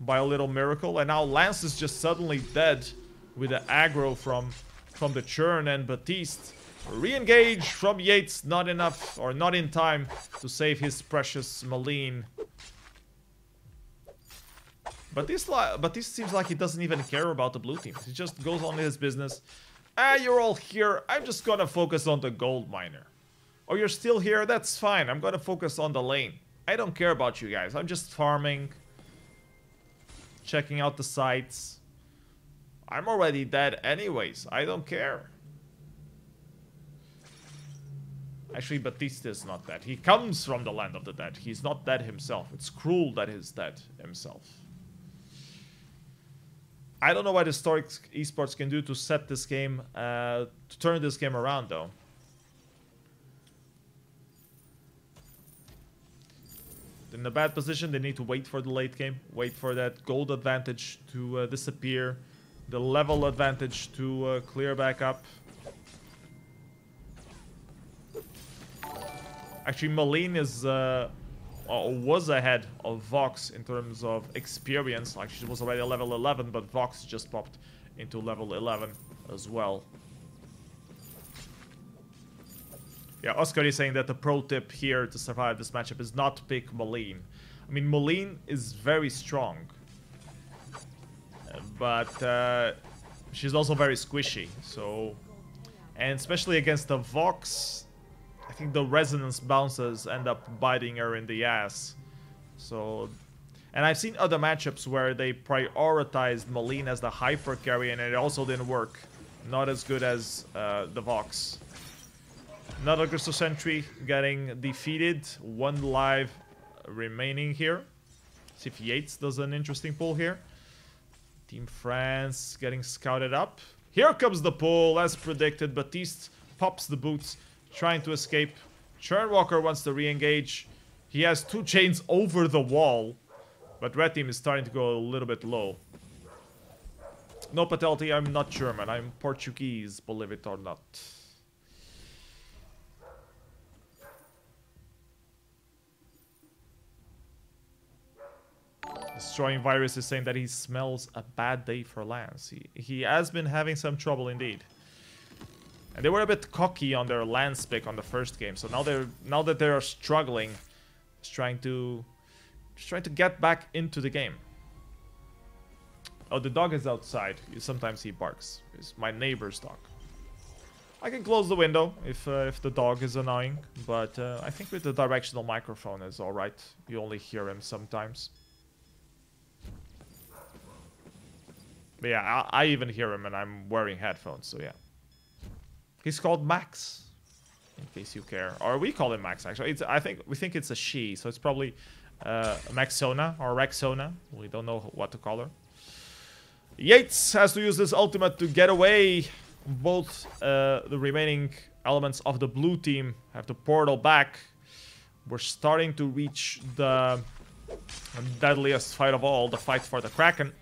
S1: by a little miracle, and now Lance is just suddenly dead with the aggro from the Churn, and Batiste re-engage from Yates. Not enough, or not in time to save his precious Malene. Batiste seems like he doesn't even care about the blue team. He just goes on his business. Ah, you're all here. I'm just gonna focus on the gold miner. Oh, you're still here? That's fine. I'm gonna focus on the lane. I don't care about you guys. I'm just farming. Checking out the sites. I'm already dead anyways. I don't care. Actually, Batiste is not dead. He comes from the land of the dead. He's not dead himself. It's cruel that he's dead himself. I don't know what Hystoric eSports can do to set this game, to turn this game around though. In a bad position, they need to wait for the late game. Wait for that gold advantage to disappear. The level advantage to clear back up. Actually, Malene is... was ahead of Vox in terms of experience. Like, she was already level 11, but Vox just popped into level 11 as well. Yeah, Oscar is saying that the pro tip here to survive this matchup is not pick Malene. I mean, Malene is very strong, but she's also very squishy. So, and especially against the Vox, I think the resonance bounces end up biting her in the ass. So, and I've seen other matchups where they prioritized Malene as the hyper carry, and it also didn't work. Not as good as the Vox. Another Crystal Sentry getting defeated. 1 live remaining here. See if Yates does an interesting pull here. Team France getting scouted up. Here comes the pull, as predicted. Batiste pops the boots, trying to escape. Churnwalker wants to re-engage. He has 2 chains over the wall, but red team is starting to go a little bit low. No fatality, I'm not German, I'm Portuguese, believe it or not. Destroying Virus is saying that he smells a bad day for Lance. He has been having some trouble indeed. And they were a bit cocky on their Lance pick on the first game, so now that they are struggling, just trying to get back into the game. Oh, the dog is outside. Sometimes he barks. It's my neighbor's dog. I can close the window if the dog is annoying, but I think with the directional microphone is all right. You only hear him sometimes. But yeah, I even hear him, and I'm wearing headphones, so yeah. He's called Max, in case you care. Or we call him Max, actually. We think it's a she, so it's probably Maxona or Rexona. We don't know what to call her. Yates has to use this ultimate to get away. Both the remaining elements of the blue team have to portal back. We're starting to reach the deadliest fight of all, the fight for the Kraken.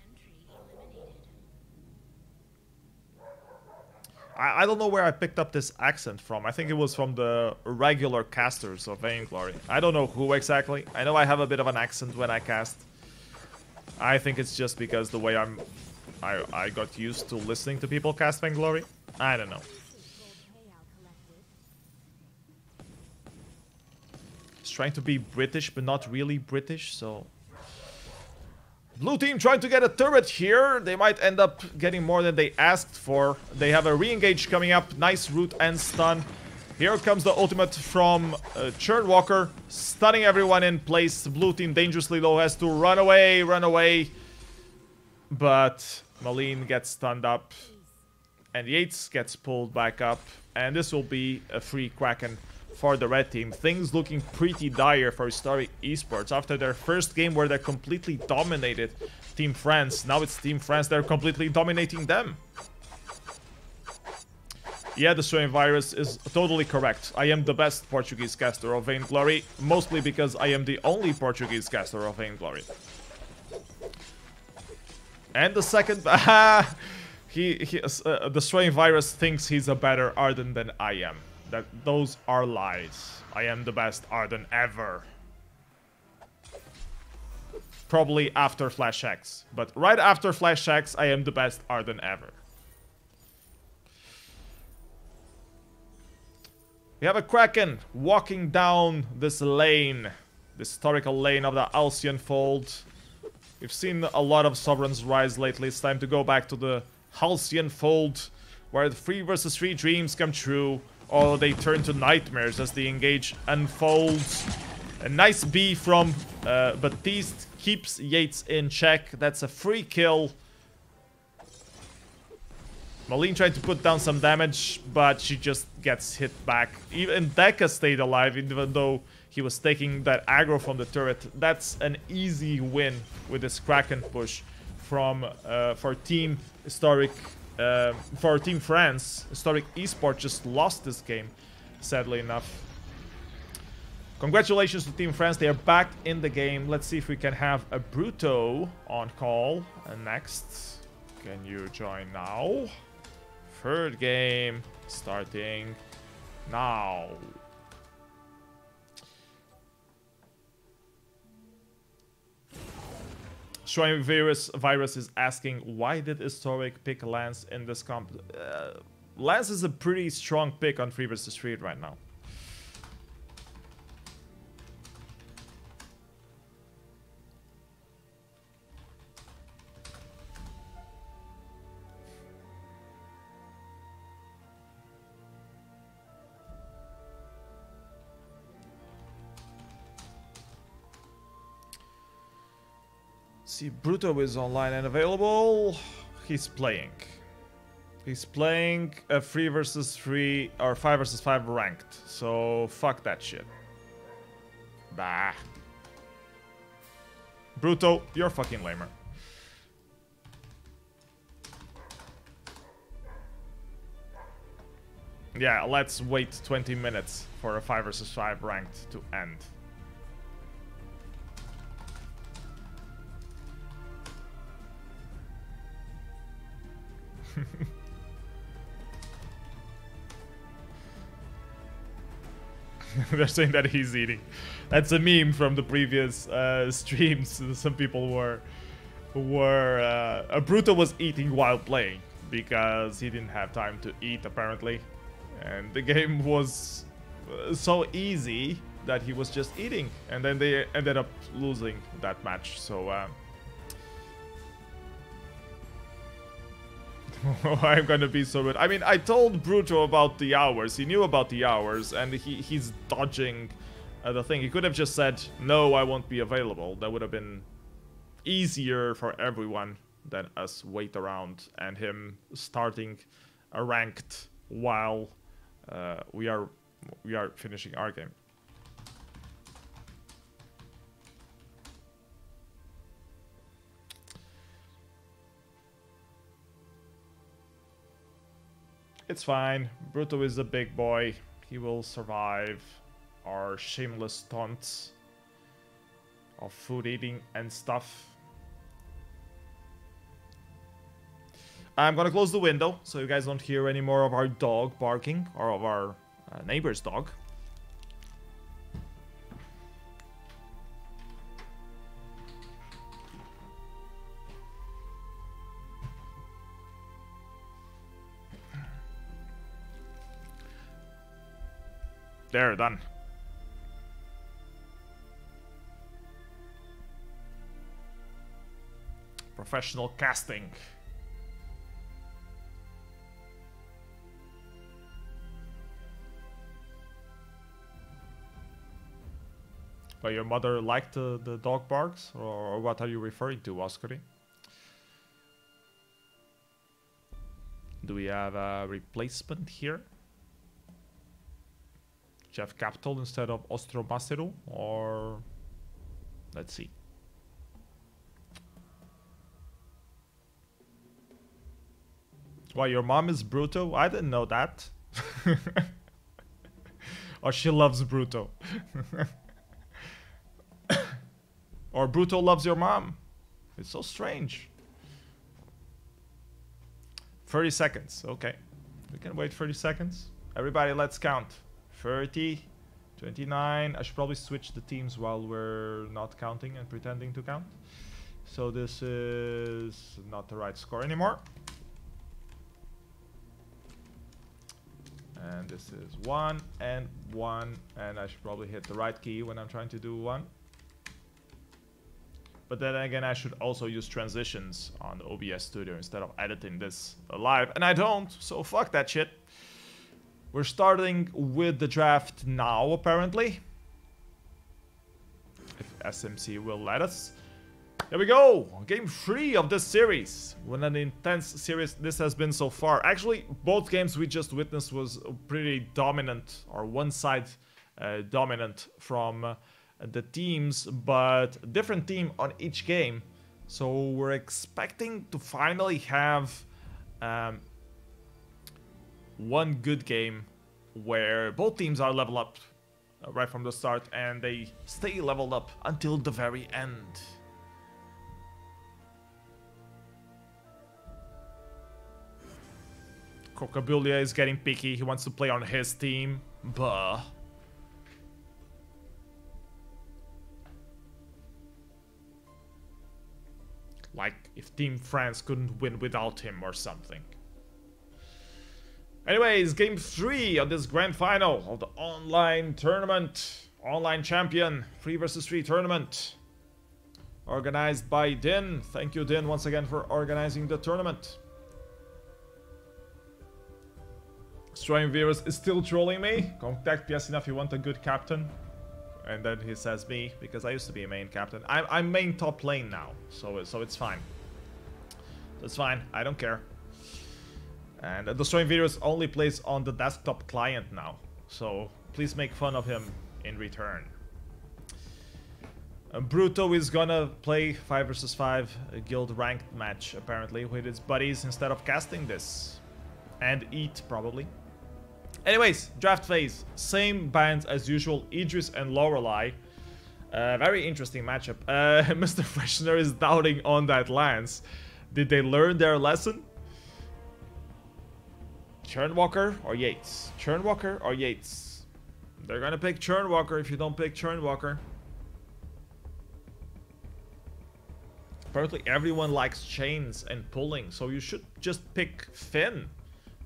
S1: I don't know where I picked up this accent from. I think it was from the regular casters of Vainglory. I don't know who exactly. I know I have a bit of an accent when I cast. I think it's just because the way I got used to listening to people cast Vainglory. I don't know. It's trying to be British, but not really British, so... Blue team trying to get a turret here. They might end up getting more than they asked for. They have a re-engage coming up. Nice root and stun. Here comes the ultimate from Churnwalker. Stunning everyone in place. Blue team dangerously low, has to run away, run away. But Malene gets stunned up. And Yates gets pulled back up. And this will be a free Kraken for the red team. Things looking pretty dire for Hystoric eSports after their first game where they completely dominated Team France. Now it's Team France, they're completely dominating them. Yeah, the Strain Virus is totally correct. I am the best Portuguese caster of Vainglory, mostly because I am the only Portuguese caster of Vainglory. And the second... the Strain Virus thinks he's a better Arden than I am. Those are lies. I am the best Arden ever. Probably after Flash X. But right after Flash X, I am the best Arden ever. We have a Kraken walking down this lane. This historical lane of the Halcyon Fold. We've seen a lot of Sovereigns rise lately. It's time to go back to the Halcyon Fold, where the 3 versus 3 dreams come true. Or they turn to nightmares as the engage unfolds. A nice B from Baptiste keeps Yates in check. That's a free kill. Malene tried to put down some damage, but she just gets hit back. Even Deka stayed alive, even though he was taking that aggro from the turret. That's an easy win with this Kraken push from for Team Hystoric. For Team France. Hystoric eSports just lost this game, sadly enough. Congratulations to Team France, they are back in the game. Let's see if we can have a Bruto on call. And next, can you join now? Third game starting now. Strain Virus is asking, why did Hystoric pick Lance in this comp? Lance is a pretty strong pick on 3 vs 3 right now. See, Bruto is online and available. He's playing. He's playing a 3 vs 3 or 5 vs 5 ranked. So fuck that shit. Bah. Bruto, you're fucking lamer. Yeah, let's wait 20 minutes for a 5 vs 5 ranked to end. They're saying that he's eating. That's a meme from the previous streams. Some people were Bruto was eating while playing because he didn't have time to eat apparently, and the game was so easy that he was just eating, and then they ended up losing that match. So I'm gonna be so good. I mean, I told Bruto about the hours. He knew about the hours, and he's dodging the thing. He could have just said, no, I won't be available. That would have been easier for everyone than us wait around and him starting a ranked while we are finishing our game. It's fine. Bruto is a big boy. He will survive our shameless taunts of food eating and stuff. I'm gonna close the window so you guys don't hear any more of our dog barking or of our neighbor's dog. There, done. Professional casting. But your mother liked the dog barks? Or what are you referring to, Oscary? Do we have a replacement here? Jeff Capital instead of Ostromaseru? Or... let's see. Why, your mom is Bruto? I didn't know that. Or she loves Bruto. Or Bruto loves your mom. It's so strange. 30 seconds. Okay. We can wait 30 seconds. Everybody, let's count. 30, 29. I should probably switch the teams while we're not counting and pretending to count. So this is not the right score anymore. And this is 1 and 1. And I should probably hit the right key when I'm trying to do 1. But then again, I should also use transitions on the OBS Studio instead of editing this live. And I don't, so fuck that shit. We're starting with the draft now, apparently. If SMC will let us. Here we go! Game 3 of this series. What an intense series this has been so far. Actually, both games we just witnessed was pretty dominant, or one side dominant from the teams, but different team on each game. So we're expecting to finally have one good game where both teams are level up right from the start and they stay leveled up until the very end. Cocabulia is getting picky. He wants to play on his team. Buh. Like if Team France couldn't win without him or something. Anyways, game 3 of this grand final of the online tournament. Online champion 3 vs 3 tournament. Organized by Din. Thank you, Din, once again for organizing the tournament. Stream Virus is still trolling me. Contact Piasina if you want a good captain. And then he says me, because I used to be a main captain. I'm main top lane now, so it's fine. It's fine, I don't care. And the Stream Virus only plays on the desktop client now. So please make fun of him in return. Bruto is gonna play 5 vs 5 guild ranked match, apparently, with his buddies instead of casting this. And eat, probably. Anyways, draft phase. Same bands as usual, Idris and Lorelei. Very interesting matchup. Mr. Freshener is doubting on that Lance. Did they learn their lesson? Churnwalker or Yates? Churnwalker or Yates? They're gonna pick Churnwalker if you don't pick Churnwalker. Apparently everyone likes chains and pulling, so you should just pick Finn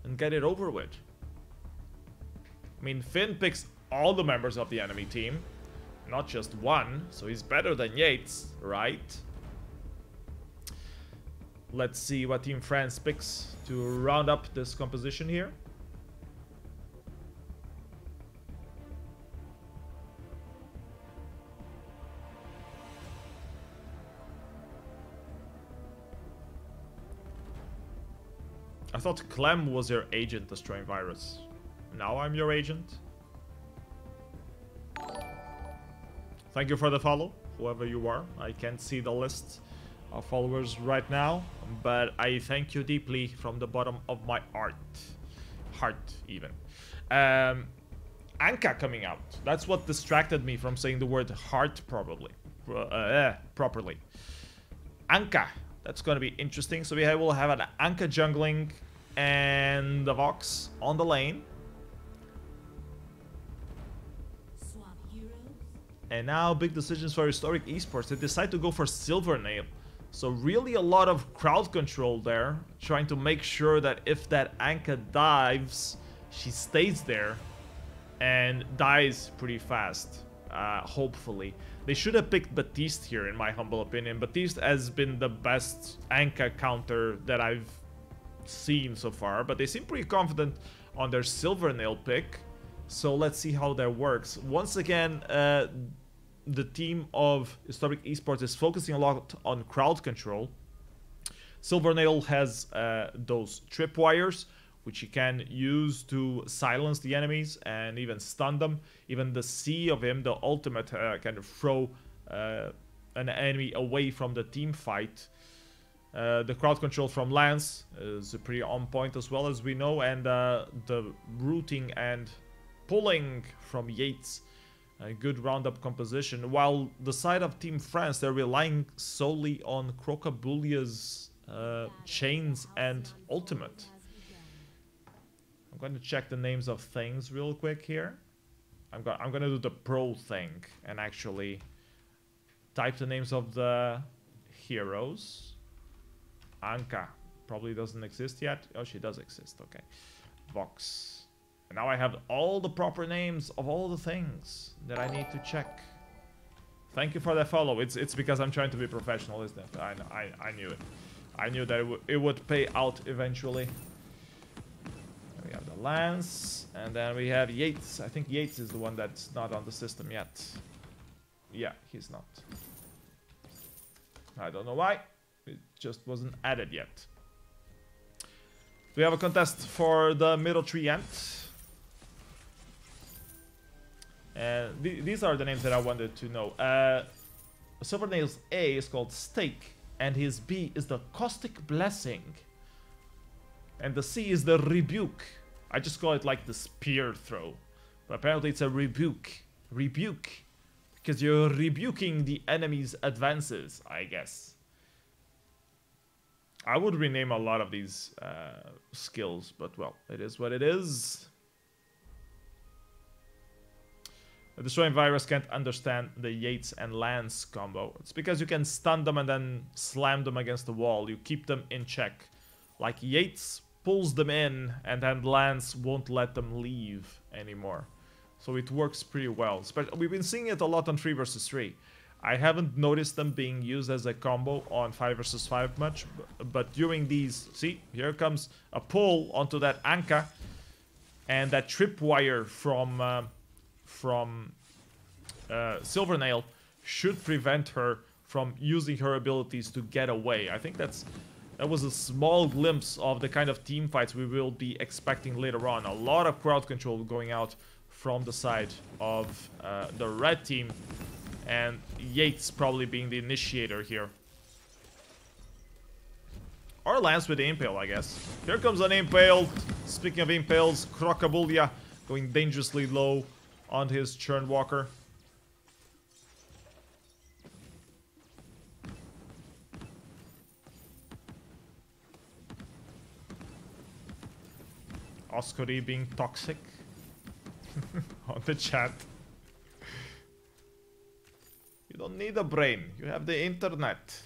S1: and get it over with. I mean, Finn picks all the members of the enemy team, not just one, so he's better than Yates, right? Let's see what Team France picks to round up this composition here. I thought Clem was your agent, the Strain Virus. Now I'm your agent. Thank you for the follow, whoever you are. I can't see the list of followers right now, but I thank you deeply from the bottom of my heart. heart even. Anka coming out. That's what distracted me from saying the word heart properly. Anka. That's going to be interesting. So we will have an Anka jungling and the Vox on the lane. And now big decisions for Hystoric eSports. They decide to go for Silvernail. So really a lot of crowd control there. Trying to make sure that if that Anka dives, she stays there and dies pretty fast, hopefully. They should have picked Baptiste here, in my humble opinion. Baptiste has been the best Anka counter that I've seen so far, but they seem pretty confident on their Silvernail pick. So let's see how that works. Once again, the team of Hystoric eSports is focusing a lot on crowd control. Silvernail has those tripwires, which you can use to silence the enemies and even stun them. Even the C of him, the ultimate, kind of throw an enemy away from the team fight. The crowd control from Lance is pretty on point as well, as we know, and the rooting and pulling from Yates, a good roundup composition. While the side of Team France, they're relying solely on Crocabulia's chains and ultimate. I'm going to check the names of things real quick here. I'm going to do the pro thing and actually type the names of the heroes. Anka probably doesn't exist yet. Oh, she does exist. Okay. Vox. And now I have all the proper names of all the things that I need to check. Thank you for that follow. It's because I'm trying to be professional, isn't it? I knew it. I knew that it would pay out eventually. We have the Lance, and then we have Yates. I think Yates is the one that's not on the system yet. Yeah, he's not. I don't know why. It just wasn't added yet. We have a contest for the middle tree ant. These are the names that I wanted to know. Silvernail's A is called Stake, and his B is the Caustic Blessing. And the C is the Rebuke. I just call it like the spear throw. But apparently it's a rebuke. Rebuke. Because you're rebuking the enemy's advances, I guess. I would rename a lot of these skills, but well, it is what it is. The Destroying Virus can't understand the Yates and Lance combo. It's because you can stun them and then slam them against the wall. You keep them in check. Like Yates pulls them in and then Lance won't let them leave anymore. So it works pretty well. We've been seeing it a lot on 3 vs 3. I haven't noticed them being used as a combo on 5 vs 5 much, but during these, see, here comes a pull onto that Anka, and that tripwire from Silvernail should prevent her from using her abilities to get away. I think that was a small glimpse of the kind of team fights we will be expecting later on. A lot of crowd control going out from the side of the red team, and Yates probably being the initiator here. Or Lance with the Impale, I guess. Here comes an Impale. Speaking of Impales, Crocabulia going dangerously low on his Churnwalker. Oscary being toxic on the chat. You don't need a brain, you have the internet.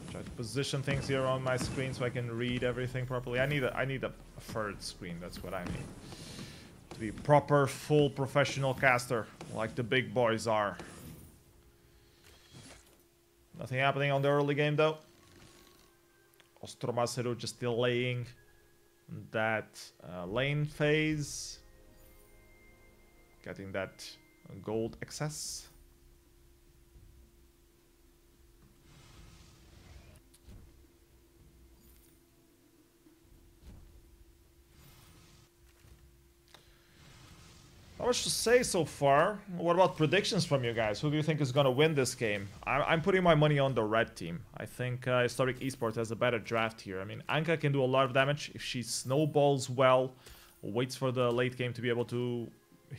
S1: Try to position things here on my screen so I can read everything properly. I need a third screen, that's what I need. To be proper, full professional caster, like the big boys are. Nothing happening on the early game though. Ostromaseru just delaying that lane phase. Getting that gold excess. much to say so far. What about predictions from you guys? Who do you think is going to win this game? I'm putting my money on the red team. I think Hystoric eSports has a better draft here. I mean, Anka can do a lot of damage if she snowballs well, waits for the late game to be able to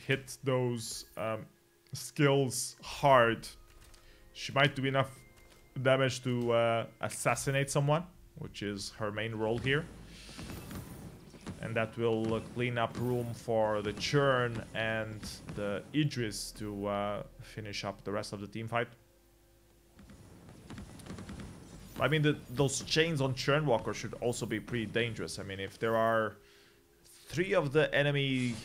S1: hit those skills hard. She might do enough damage to assassinate someone, which is her main role here. And that will clean up room for the Churn and the Idris to finish up the rest of the team fight. I mean, those chains on Churn Walker should also be pretty dangerous. I mean, if there are 3 of the enemy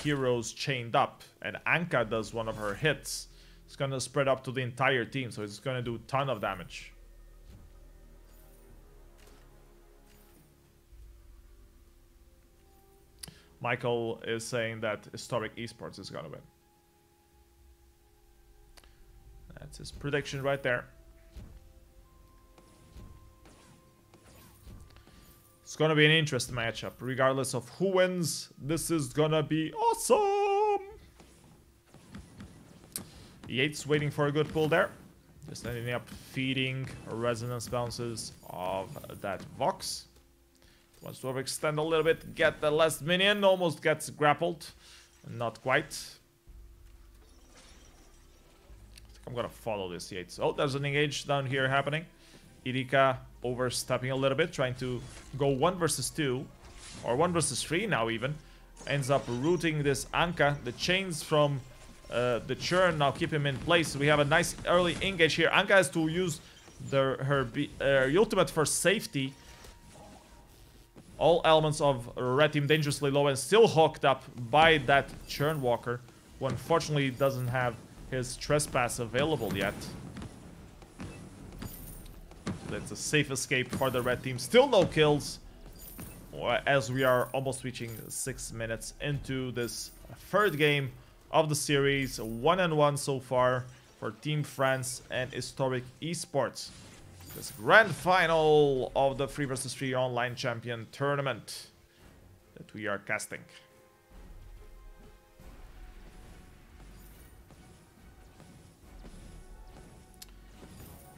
S1: heroes chained up and Anka does one of her hits, it's gonna spread up to the entire team, so it's gonna do a ton of damage. Michael is saying that Hystoric eSports is gonna win. That's his prediction right there. It's gonna be an interesting matchup. Regardless of who wins, this is gonna be awesome! Yates waiting for a good pull there. Just ending up feeding resonance bounces of that Vox. Wants to overextend a little bit, get the last minion, almost gets grappled. Not quite. I think I'm gonna follow this Yates. Oh, there's an engage down here happening. Irika overstepping a little bit, trying to go 1 versus 2. Or 1 versus 3 now even. Ends up rooting this Anka. The chains from the Churn now keep him in place. We have a nice early engage here. Anka has to use her ultimate for safety. All elements of red team dangerously low and still hooked up by that Churn Walker, who unfortunately doesn't have his trespass available yet. That's a safe escape for the red team. Still no kills, as we are almost reaching 6 minutes into this 3rd game of the series. 1-1 so far for Team France and Hystoric eSports. This grand final of the 3 vs 3 online champion tournament that we are casting.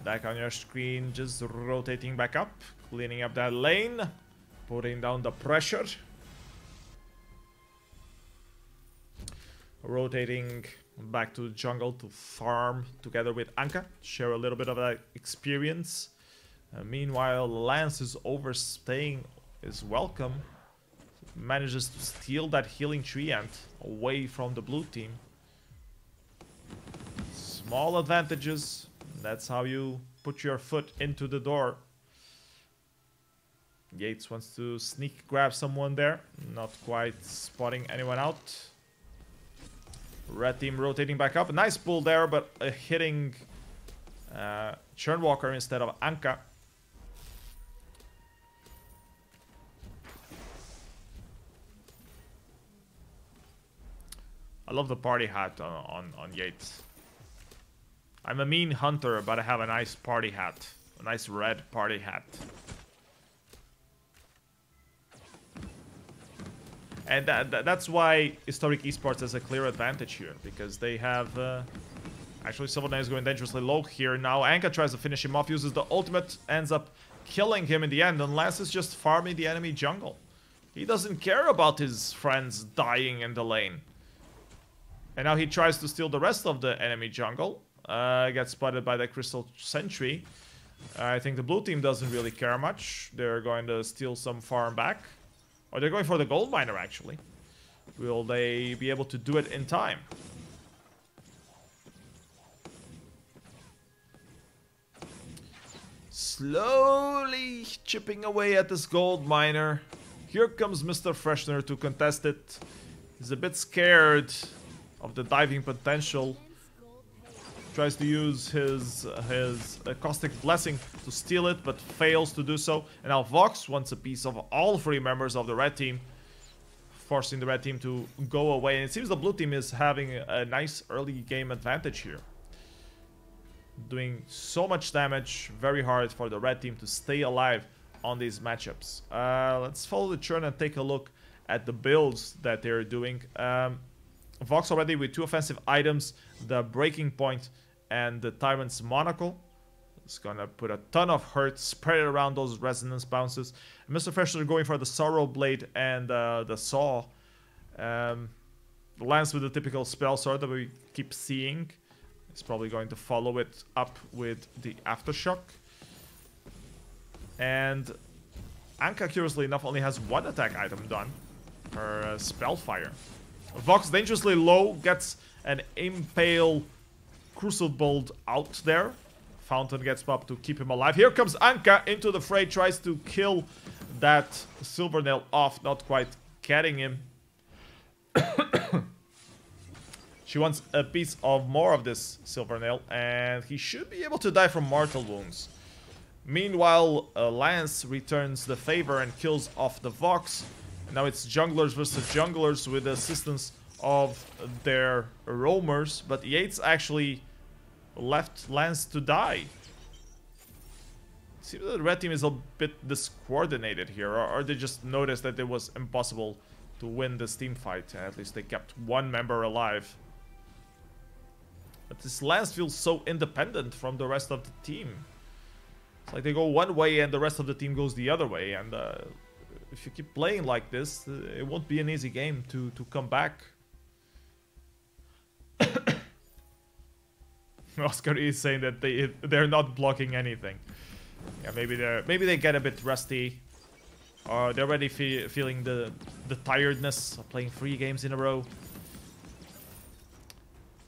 S1: Back on your screen, just rotating back up, cleaning up that lane, putting down the pressure. Rotating back to the jungle to farm together with Anka, share a little bit of that experience. Meanwhile, Lance is overstaying his welcome. Manages to steal that healing tree ant away from the blue team. Small advantages. That's how you put your foot into the door. Yates wants to sneak grab someone there. Not quite spotting anyone out. Red team rotating back up. A nice pull there, but hitting Churn Walker instead of Anka. I love the party hat on Yates. I'm a mean hunter, but I have a nice party hat. A nice red party hat. And that's why Hystoric eSports has a clear advantage here, because they have... actually, Sylvain is going dangerously low here now. Anka tries to finish him off, uses the ultimate, ends up killing him in the end, unless it's just farming the enemy jungle. He doesn't care about his friends dying in the lane. And now he tries to steal the rest of the enemy jungle. Gets spotted by the Crystal Sentry. I think the blue team doesn't really care much. They're going to steal some farm back. Or they're going for the gold miner, actually. Will they be able to do it in time? Slowly chipping away at this gold miner. Here comes Mr. Freshner to contest it. He's a bit scared of the diving potential. Tries to use his Caustic Blessing to steal it, but fails to do so. And now Vox wants a piece of all 3 members of the red team, forcing the red team to go away. And it seems the blue team is having a nice early game advantage here. Doing so much damage, very hard for the red team to stay alive on these matchups. Let's follow the Churn and take a look at the builds that they're doing. Vox already with 2 offensive items, the Breaking Point and the Tyrant's Monocle. It's gonna put a ton of hurt spread around those resonance bounces. Mr. Fresher going for the Sorrow Blade and the Saw. Lance with the typical spell sword that we keep seeing. He's probably going to follow it up with the Aftershock. And Anka, curiously enough, only has 1 attack item done. Her Spellfire. Vox dangerously low, gets an Impale Crucible out there. Fountain gets popped to keep him alive. Here comes Anka into the fray, tries to kill that Silvernail off, not quite getting him. She wants a piece of more of this Silvernail, and he should be able to die from mortal wounds. Meanwhile, Lance returns the favor and kills off the Vox. Now it's junglers versus junglers with the assistance of their roamers, but Yates actually left Lance to die. Seems that the red team is a bit discoordinated here, or they just noticed that it was impossible to win this team fight. At least they kept 1 member alive. But this Lance feels so independent from the rest of the team. It's like they go one way and the rest of the team goes the other way, and if you keep playing like this, it won't be an easy game to come back. Oscar is saying that they're not blocking anything. Yeah, maybe they get a bit rusty, or they're already feeling the tiredness of playing 3 games in a row.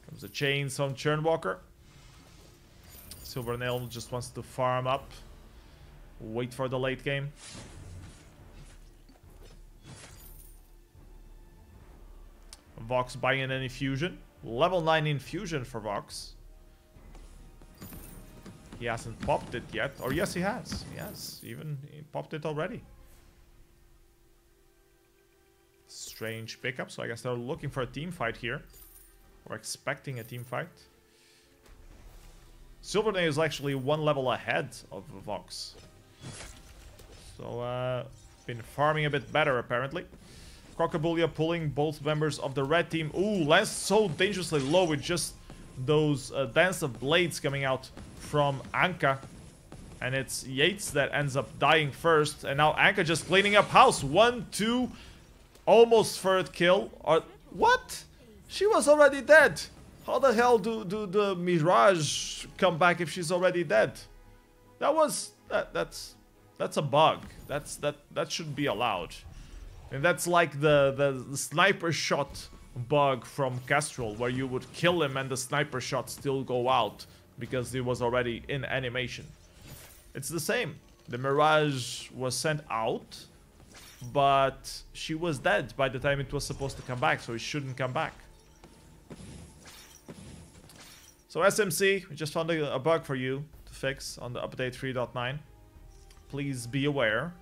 S1: Comes the chains from Churnwalker. Silvernail just wants to farm up, wait for the late game. Vox buying an infusion. Level 9 infusion for Vox. He hasn't popped it yet. Or yes, he has. He popped it already. Strange pickup. So I guess they're looking for a team fight here. Or expecting a team fight. Silvernail is actually 1 level ahead of Vox. So, been farming a bit better apparently. Crocobullia pulling both members of the red team. Ooh, Lance so dangerously low with just those Dance of Blades coming out from Anka. And it's Yates that ends up dying first. And now Anka just cleaning up house. 1, 2, almost 3rd kill. Or what? She was already dead. How the hell do the Mirage come back if she's already dead? That's a bug. That shouldn't be allowed. And that's like the sniper shot bug from Kestrel, where you would kill him and the sniper shot still go out because he was already in animation. It's the same. The Mirage was sent out, but she was dead by the time it was supposed to come back, so it shouldn't come back. So SMC, we just found a bug for you to fix on the update 3.9. Please be aware.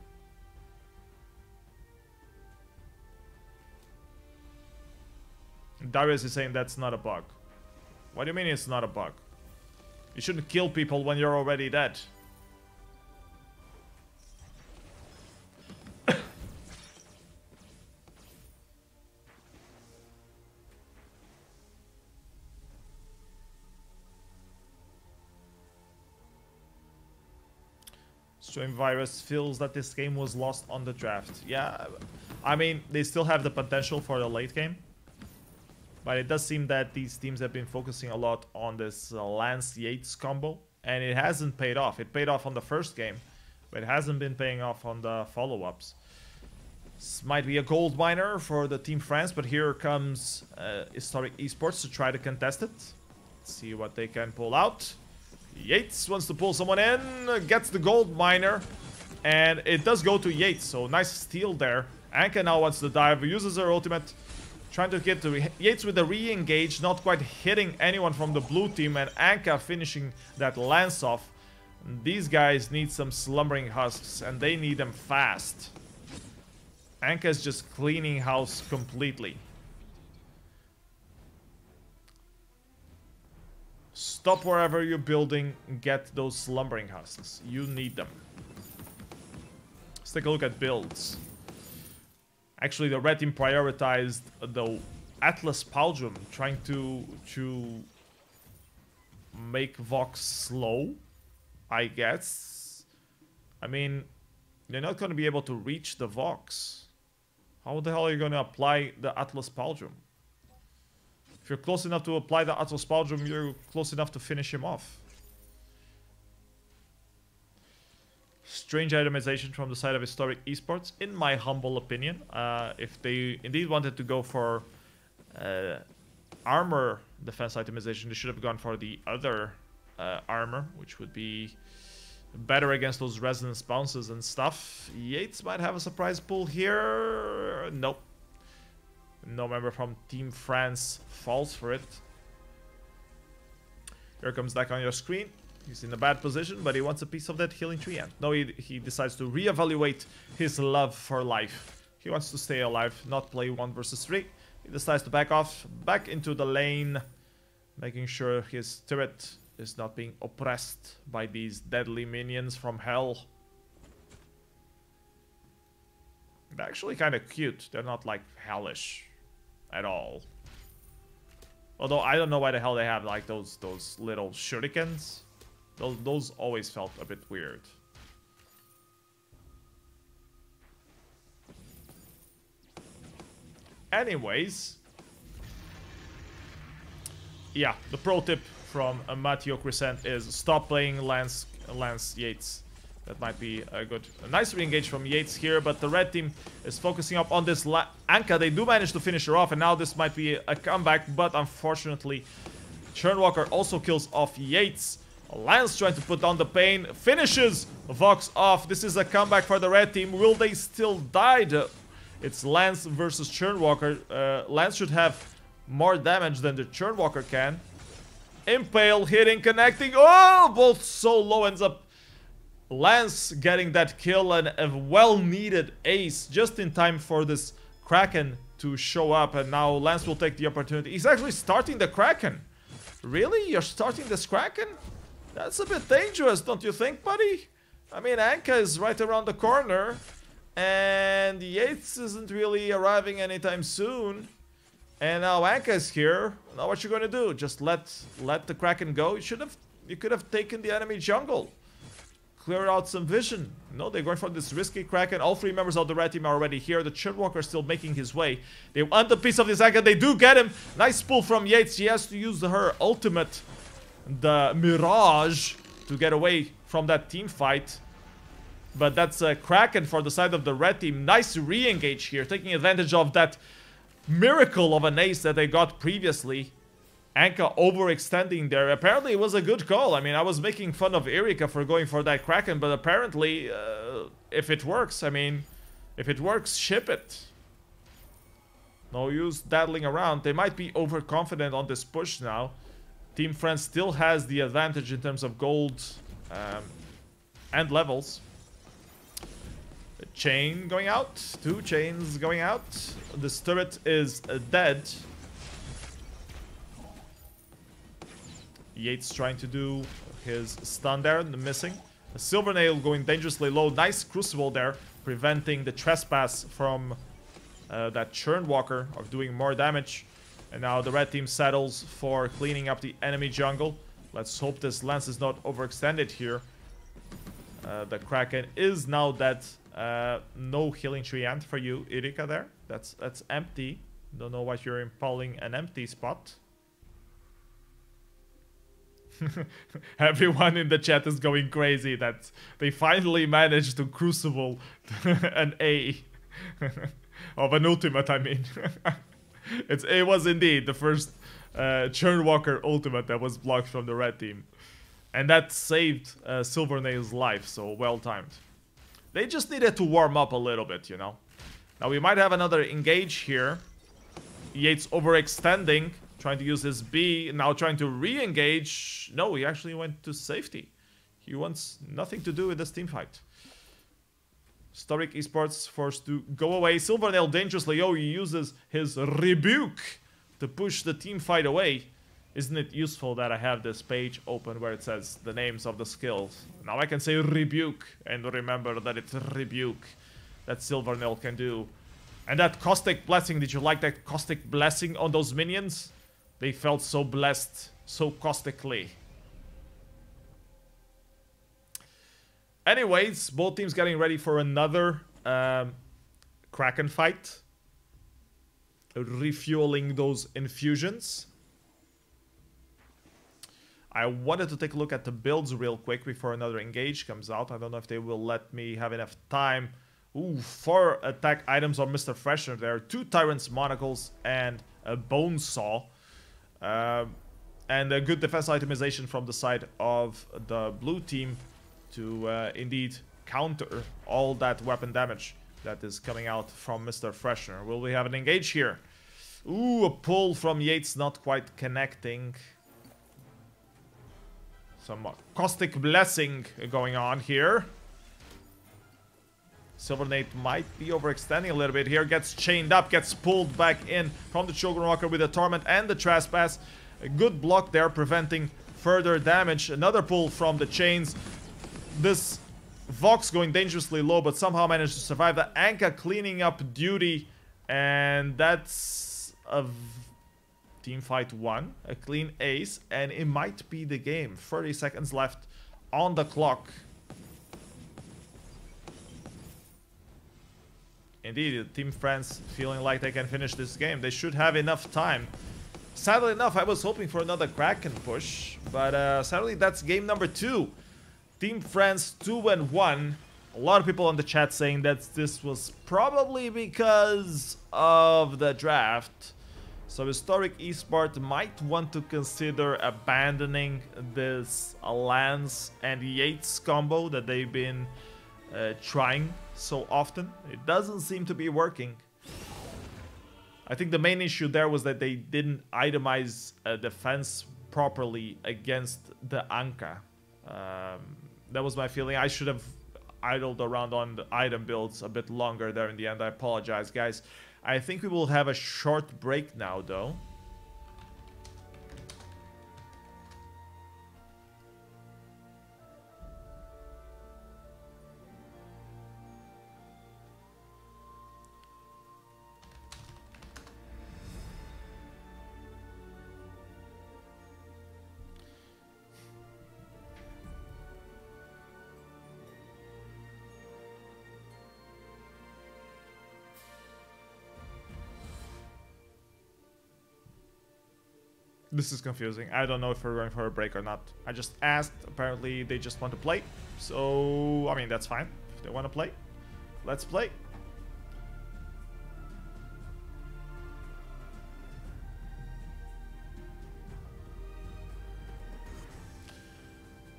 S1: Darius is saying that's not a bug. What do you mean it's not a bug? You shouldn't kill people when you're already dead. Stream Virus feels that this game was lost on the draft. Yeah, I mean, they still have the potential for the late game. But it does seem that these teams have been focusing a lot on this Lance Yates combo. And it hasn't paid off. It paid off on the first game, but it hasn't been paying off on the follow-ups. This might be a gold miner for the Team France, but here comes Hystoric eSports to try to contest it. Let's see what they can pull out. Yates wants to pull someone in, gets the gold miner, and it does go to Yates, so nice steal there. Anka now wants to dive, uses her ultimate, trying to get to Yates with the re-engage, not quite hitting anyone from the blue team, and Anka finishing that lance off. These guys need some slumbering husks, and they need them fast. Anka's just cleaning house completely. Stop wherever you're building, get those slumbering husks. You need them. Let's take a look at builds. Actually, the red team prioritized the Atlas Pauldrum, trying to make Vox slow, I guess. I mean, you're not going to be able to reach the Vox. How the hell are you going to apply the Atlas Pauldrum? If you're close enough to apply the Atlas Pauldrum, you're close enough to finish him off. Strange itemization from the side of Hystoric eSports, in my humble opinion. If they indeed wanted to go for armor defense itemization, they should have gone for the other armor, which would be better against those resonance bounces and stuff. Yates might have a surprise pull here. Nope. No member from Team France falls for it. Here comes back on your screen. He's in a bad position, but he wants a piece of that healing tree end. No, he decides to reevaluate his love for life. He wants to stay alive, not play 1 versus 3. He decides to back off, back into the lane, making sure his turret is not being oppressed by these deadly minions from hell. They're actually kind of cute. They're not like hellish at all. Although I don't know why the hell they have like those little shurikens. Those always felt a bit weird. Anyways, yeah, the pro tip from Matteo Crescent is stop playing Lance Yates. That might be a nice re-engage from Yates here, but the red team is focusing up on this Anka. They do manage to finish her off, and now this might be a comeback, but unfortunately, Churnwalker also kills off Yates. Lance trying to put down the pain, finishes Vox off. This is a comeback for the red team. Will they still die? It's Lance versus Churnwalker. Lance should have more damage than the Churnwalker can. Impale, hitting, connecting. Oh, both so low. Ends up Lance getting that kill and a well-needed ace just in time for this Kraken to show up. And now Lance will take the opportunity. He's actually starting the Kraken. Really? You're starting this Kraken? That's a bit dangerous, don't you think, buddy? I mean, Anka is right around the corner. And Yates isn't really arriving anytime soon. And now Anka is here. Now what you gonna do? Just let the Kraken go? You could have taken the enemy jungle. Clear out some vision. No, they're going for this risky Kraken. All 3 members of the red team are already here. The Churnwalker is still making his way. They want a piece of this Anka. They do get him. Nice pull from Yates. She has to use her ultimate, the Mirage, to get away from that team fight. But that's a Kraken for the side of the red team. Nice re-engage here, taking advantage of that miracle of an ace that they got previously. Anka overextending there. Apparently it was a good call. I mean, I was making fun of Erika for going for that Kraken, but apparently if it works, I mean, if it works, ship it. No use daddling around. They might be overconfident on this push now. Team France still has the advantage in terms of gold and levels. A chain going out. 2 chains going out. This turret is dead. Yates trying to do his stun there, missing. A Silver Nail going dangerously low. Nice Crucible there, preventing the trespass from that Churnwalker of doing more damage. And now the red team settles for cleaning up the enemy jungle. Let's hope this Lance is not overextended here. The Kraken is now dead. No healing tree ant for you, Erika there. That's empty. Don't know what you're impaling an empty spot. Everyone in the chat is going crazy that they finally managed to crucible an A of an ultimate, I mean. It was indeed the first Churnwalker ultimate that was blocked from the red team. And that saved Silver Nail's life, so well timed. They just needed to warm up a little bit, you know. Now we might have another engage here. Yates overextending, trying to use his B, now trying to re-engage. No, he actually went to safety. He wants nothing to do with this team fight. Hystoric eSports forced to go away. Silvernail dangerously. Oh, he uses his rebuke to push the team fight away. Isn't it useful that I have this page open where it says the names of the skills? Now I can say rebuke and remember that it's rebuke that Silvernail can do. And that caustic blessing, did you like that caustic blessing on those minions? They felt so blessed, so caustically. Anyways, both teams getting ready for another Kraken fight. Refueling those infusions. I wanted to take a look at the builds real quick before another engage comes out. I don't know if they will let me have enough time. Ooh, 4 attack items on Mr. Freshener there. 2 Tyrant's Monocles and a Bone Saw. And a good defense itemization from the side of the blue team to indeed counter all that weapon damage that is coming out from Mr. Freshener. Will we have an engage here? Ooh, a pull from Yates, not quite connecting. Some caustic blessing going on here. Silvernate might be overextending a little bit here. Gets chained up, gets pulled back in from the Chosen Walker with the Torment and the Trespass. A good block there, preventing further damage. Another pull from the chains. This Vox going dangerously low, but somehow managed to survive. The Anka cleaning up duty. And that's a team fight 1. A clean ace. And it might be the game. 30 seconds left on the clock. Indeed, Team France feeling like they can finish this game. They should have enough time. Sadly enough, I was hoping for another Kraken push. But sadly, that's game number 2. Team France 2-1. A lot of people on the chat saying that this was probably because of the draft. So Hystoric eSports might want to consider abandoning this Lance and Yates combo that they've been trying so often. It doesn't seem to be working. I think the main issue there was that they didn't itemize defense properly against the Anka. That was my feeling. I should have idled around on the item builds a bit longer there in the end. I apologize, guys. I think we will have a short break now, though. This is confusing. I don't know if we're going for a break or not. I just asked. Apparently, they just want to play. So, I mean, that's fine. If they want to play, let's play.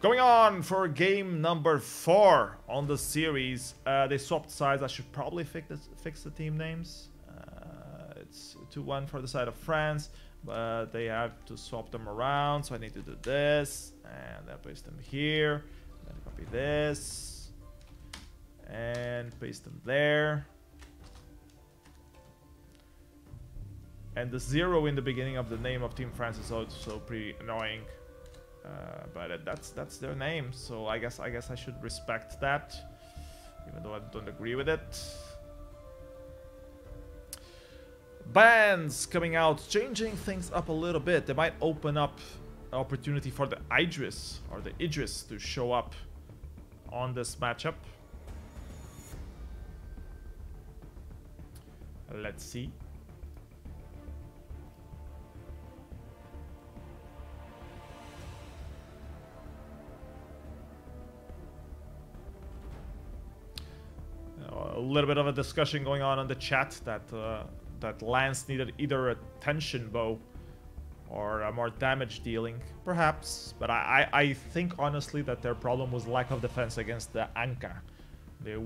S1: Going on for game number 4 on the series. They swapped sides. I should probably fix the team names. It's 2-1 for the side of France. But they have to swap them around, so I need to do this, and then paste them here, then copy this, and paste them there. And the 0 in the beginning of the name of Team France is also pretty annoying, but that's their name, so I guess I should respect that, even though I don't agree with it. Bans coming out, changing things up a little bit. They might open up an opportunity for the Idris or the Idris to show up on this matchup. Let's see. A little bit of a discussion going on the chat that that Lance needed either a tension bow or a more damage dealing, perhaps. But I think honestly that their problem was lack of defense against the Anka. They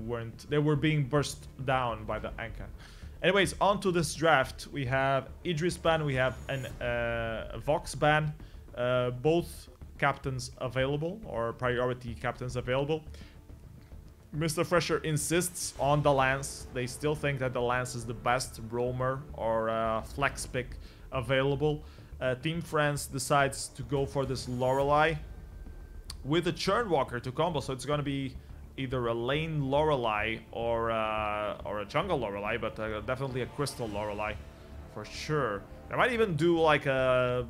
S1: were being burst down by the Anka. Anyways, on to this draft. We have Idris ban, we have an Vox ban. Both captains available, or priority captains available. Mr. Fresher insists on the Lance. They still think that the Lance is the best roamer or flex pick available. Team France decides to go for this Lorelei with a Churnwalker to combo, so it's going to be either a lane Lorelei or a jungle Lorelei, but definitely a crystal Lorelei for sure. I might even do like a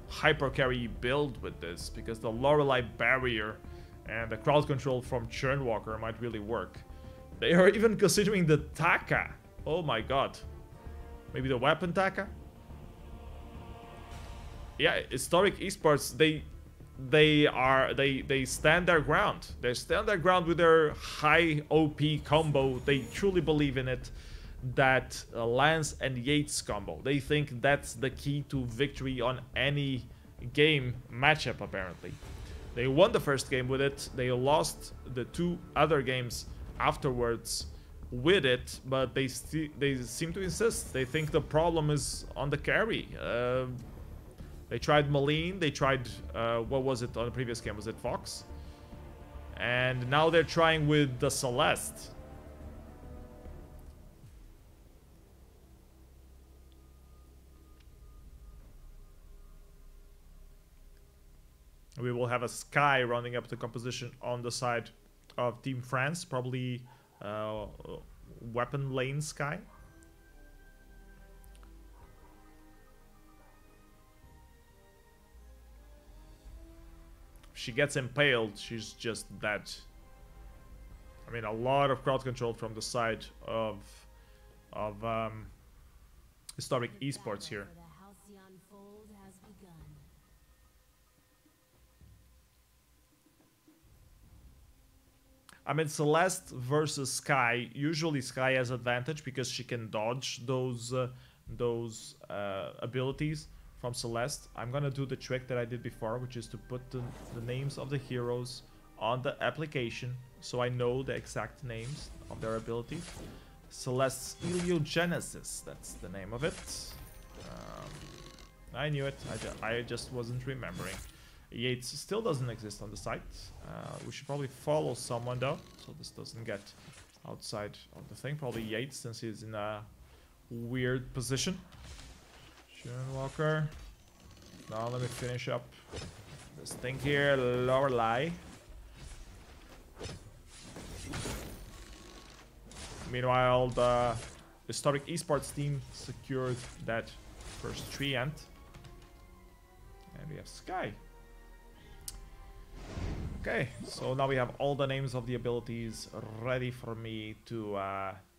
S1: hyper carry build with this, because the Lorelei barrier and the crowd control from Churnwalker might really work. They are even considering the Taka. Oh my god. Maybe the weapon Taka? Yeah, Hystoric eSports, they stand their ground. They stand their ground with their high OP combo. They truly believe in it. That Lance and Yates combo. They think that's the key to victory on any game matchup, apparently. They won the first game with it. They lost the 2 other games afterwards with it, but they seem to insist. They think the problem is on the carry. They tried Maline, they tried, what was it on the previous game? Was it Fox? And now they're trying with the Celeste. We will have a Sky running up the composition on the side of Team France, probably weapon lane Sky. If she gets impaled, she's just dead. I mean, a lot of crowd control from the side of Hystoric eSports here. I mean, Celeste versus Sky. Usually Sky has advantage because she can dodge those abilities from Celeste. I'm gonna do the trick that I did before, which is to put the names of the heroes on the application, so I know the exact names of their abilities. Celeste's Heliogenesis, that's the name of it. I knew it, I just wasn't remembering. Yates still doesn't exist on the site. We should probably follow someone though, so this doesn't get outside of the thing. Probably Yates, since he's in a weird position. Churnwalker. Now let me finish up this thing here. Lorelei. Meanwhile, the Hystoric eSports team secured that first tree ant. And we have Sky. Okay, so now we have all the names of the abilities ready for me to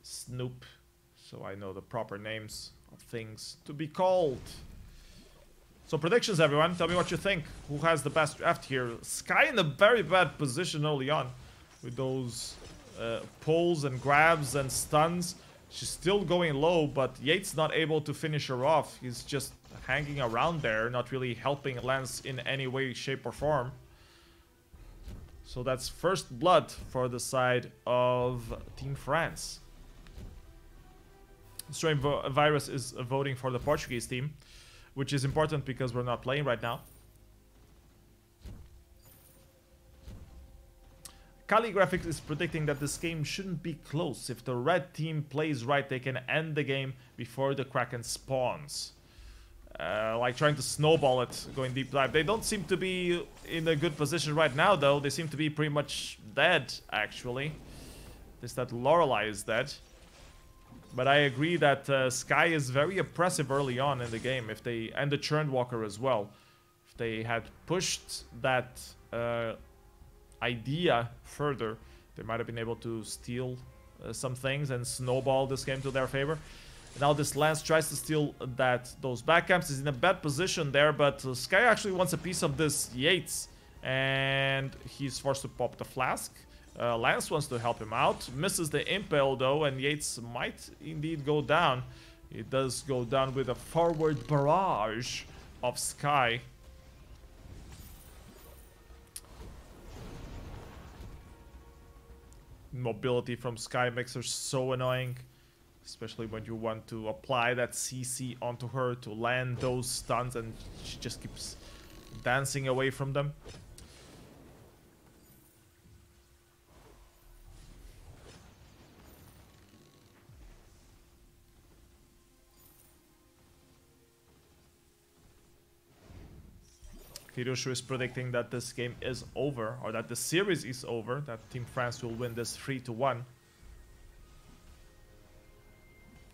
S1: snoop, so I know the proper names of things to be called. So predictions, everyone. Tell me what you think. Who has the best draft here? Sky in a very bad position early on with those pulls and grabs and stuns. She's still going low, but Yates not able to finish her off. He's just hanging around there, not really helping Lance in any way, shape, or form. So that's first blood for the side of Team France. Strain Virus is voting for the Portuguese team, which is important because we're not playing right now. Kali Graphics is predicting that this game shouldn't be close. If the red team plays right, they can end the game before the Kraken spawns. Like trying to snowball it, going deep dive. They don't seem to be in a good position right now, though. They seem to be pretty much dead, actually. Just that Lorelei is dead. But I agree that Sky is very oppressive early on in the game. If they, and the Churnwalker as well. If they had pushed that idea further, they might have been able to steal some things and snowball this game to their favor. Now this Lance tries to steal those back camps. He's in a bad position there, but Sky actually wants a piece of this Yates, and he's forced to pop the flask. Lance wants to help him out, misses the impale though, and Yates might indeed go down. It does go down with a forward barrage of Sky. Mobility from Sky makes her so annoying. Especially when you want to apply that CC onto her to land those stuns and she just keeps dancing away from them. Kirushu is predicting that this game is over, or that the series is over, that Team France will win this 3-1.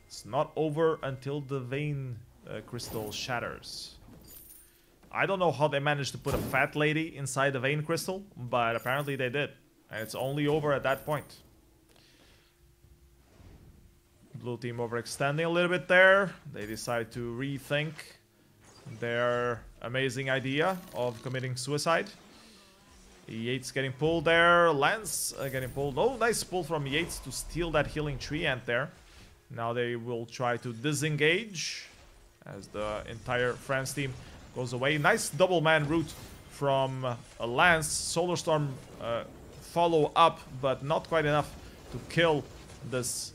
S1: It's not over until the vein crystal shatters. I don't know how they managed to put a fat lady inside the vein crystal, but apparently they did. And it's only over at that point. Blue team overextending a little bit there. They decide to rethink their amazing idea of committing suicide. Yates getting pulled there. Lance getting pulled. Oh, nice pull from Yates to steal that healing tree ant there. Now they will try to disengage as the entire France team goes away. Nice double man route from Lance. Solar Storm follow up, but not quite enough to kill this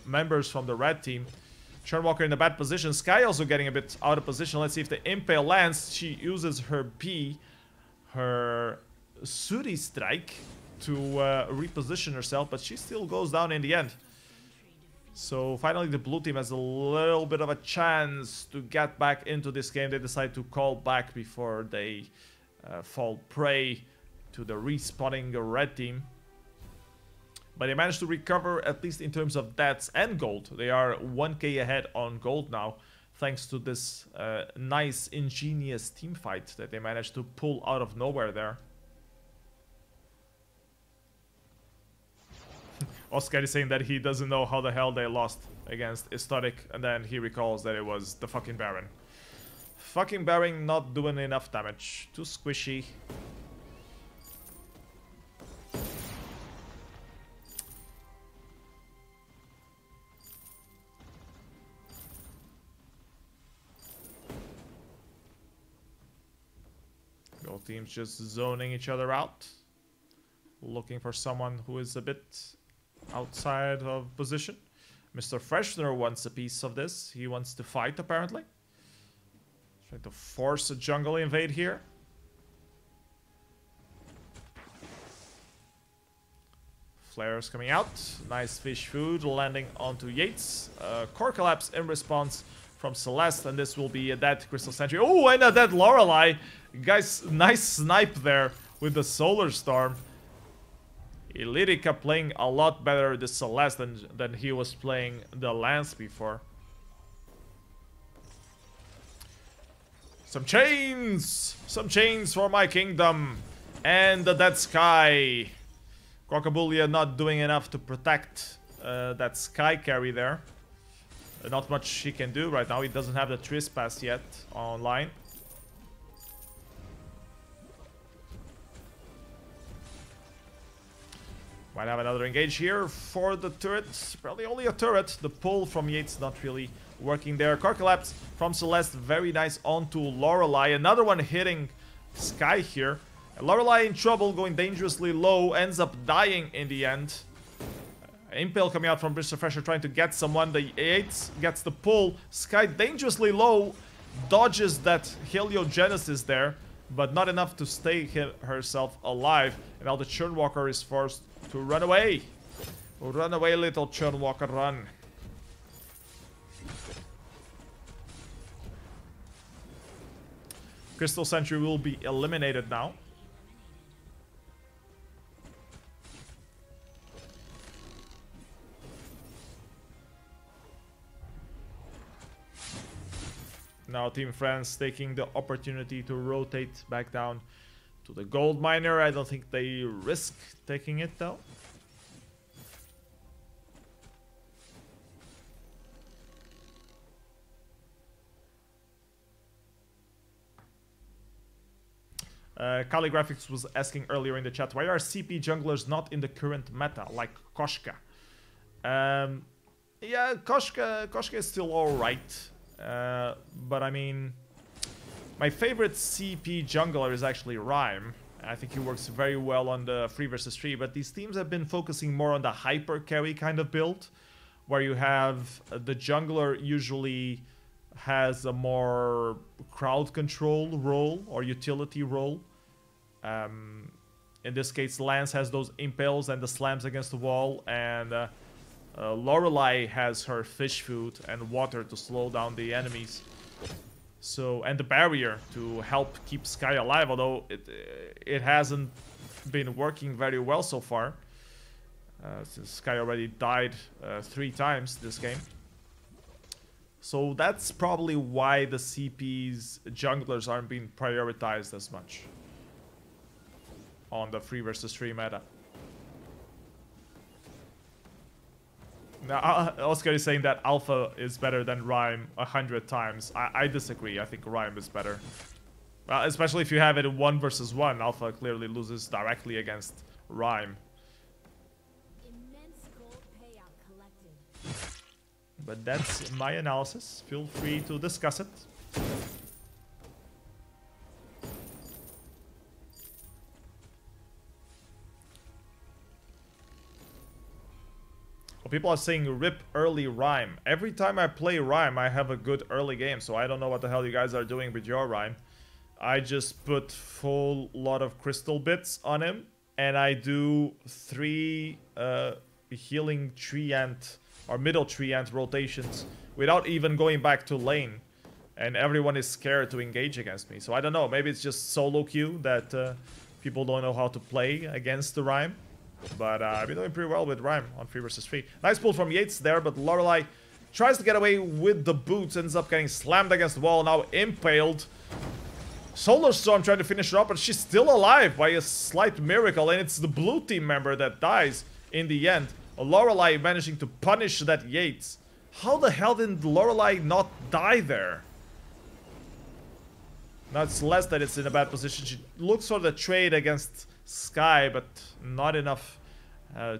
S1: members from the red team. Churnwalker in a bad position. Sky also getting a bit out of position. Let's see if the Impale lands. She uses her B, her Suri strike to reposition herself, but she still goes down in the end. So finally the blue team has a little bit of a chance to get back into this game. They decide to call back before they fall prey to the respawning red team. But they managed to recover, at least in terms of deaths and gold. They are 1k ahead on gold now, thanks to this nice, ingenious team fight that they managed to pull out of nowhere there. Oscar is saying that he doesn't know how the hell they lost against Hystoric, and then he recalls that it was the fucking Baron. Fucking Baron not doing enough damage. Too squishy. Both teams just zoning each other out. Looking for someone who is a bit outside of position. Mr. Freshner wants a piece of this. He wants to fight, apparently. Trying to force a jungle invade here. Flares coming out. Nice fish food landing onto Yates. Core collapse in response from Celeste, and this will be a dead Crystal Sentry. Oh, and a dead Lorelei. Guys, nice snipe there with the Solar Storm. Illyrica playing a lot better the Celeste than he was playing the Lance before. Some chains! Some chains for my kingdom! And the dead Sky. Crocobullia not doing enough to protect that Sky carry there. Not much he can do right now. He doesn't have the Trespass yet online. Might have another engage here for the turret. Probably only a turret. The pull from Yates not really working there. Car collapse from Celeste. Very nice onto Lorelei. Another one hitting Sky here. And Lorelei in trouble, going dangerously low. Ends up dying in the end. Impale coming out from Mr. Fresher trying to get someone. The Yates gets the pull. Sky dangerously low. Dodges that Heliogenesis there. But not enough to stay herself alive. And now the Churnwalker is forced to run away. Run away, little Churnwalker, run. Crystal Sentry will be eliminated now. Now Team France taking the opportunity to rotate back down to the gold miner. I don't think they risk taking it though. Calligraphics was asking earlier in the chat, why are CP junglers not in the current meta, like Koshka? Yeah, Koshka is still alright. But I mean, my favorite CP jungler is actually Rhyme. I think he works very well on the 3 versus 3, but these teams have been focusing more on the hyper carry kind of build, where you have the jungler usually has a more crowd control role or utility role. In this case, Lance has those impales and the slams against the wall, and Lorelei has her fish food and water to slow down the enemies. So, and the barrier to help keep Sky alive, although it hasn't been working very well so far. Since Sky already died 3 times this game. So that's probably why the CP's junglers aren't being prioritized as much on the 3 versus 3 meta. Now, Oscar is saying that Alpha is better than Rhyme 100 times. I disagree. I think Rhyme is better. Especially if you have it in 1 versus 1. Alpha clearly loses directly against Rhyme. But that's my analysis. Feel free to discuss it. Well, people are saying rip early Rhyme. Every time I play Rhyme, I have a good early game. So I don't know what the hell you guys are doing with your Rhyme. I just put full lot of crystal bits on him. And I do 3 healing treant or middle treant rotations without even going back to lane. And everyone is scared to engage against me. So I don't know. Maybe it's just solo queue that people don't know how to play against the Rhyme. But I've been doing pretty well with Rhyme on 3 versus 3. Nice pull from Yates there, but Lorelei tries to get away with the boots. Ends up getting slammed against the wall. Now impaled. Solar Storm trying to finish her up, but she's still alive by a slight miracle. And it's the blue team member that dies in the end. Lorelei managing to punish that Yates. How the hell did Lorelei not die there? Now it's less that it's in a bad position. She looks for the trade against Sky, but not enough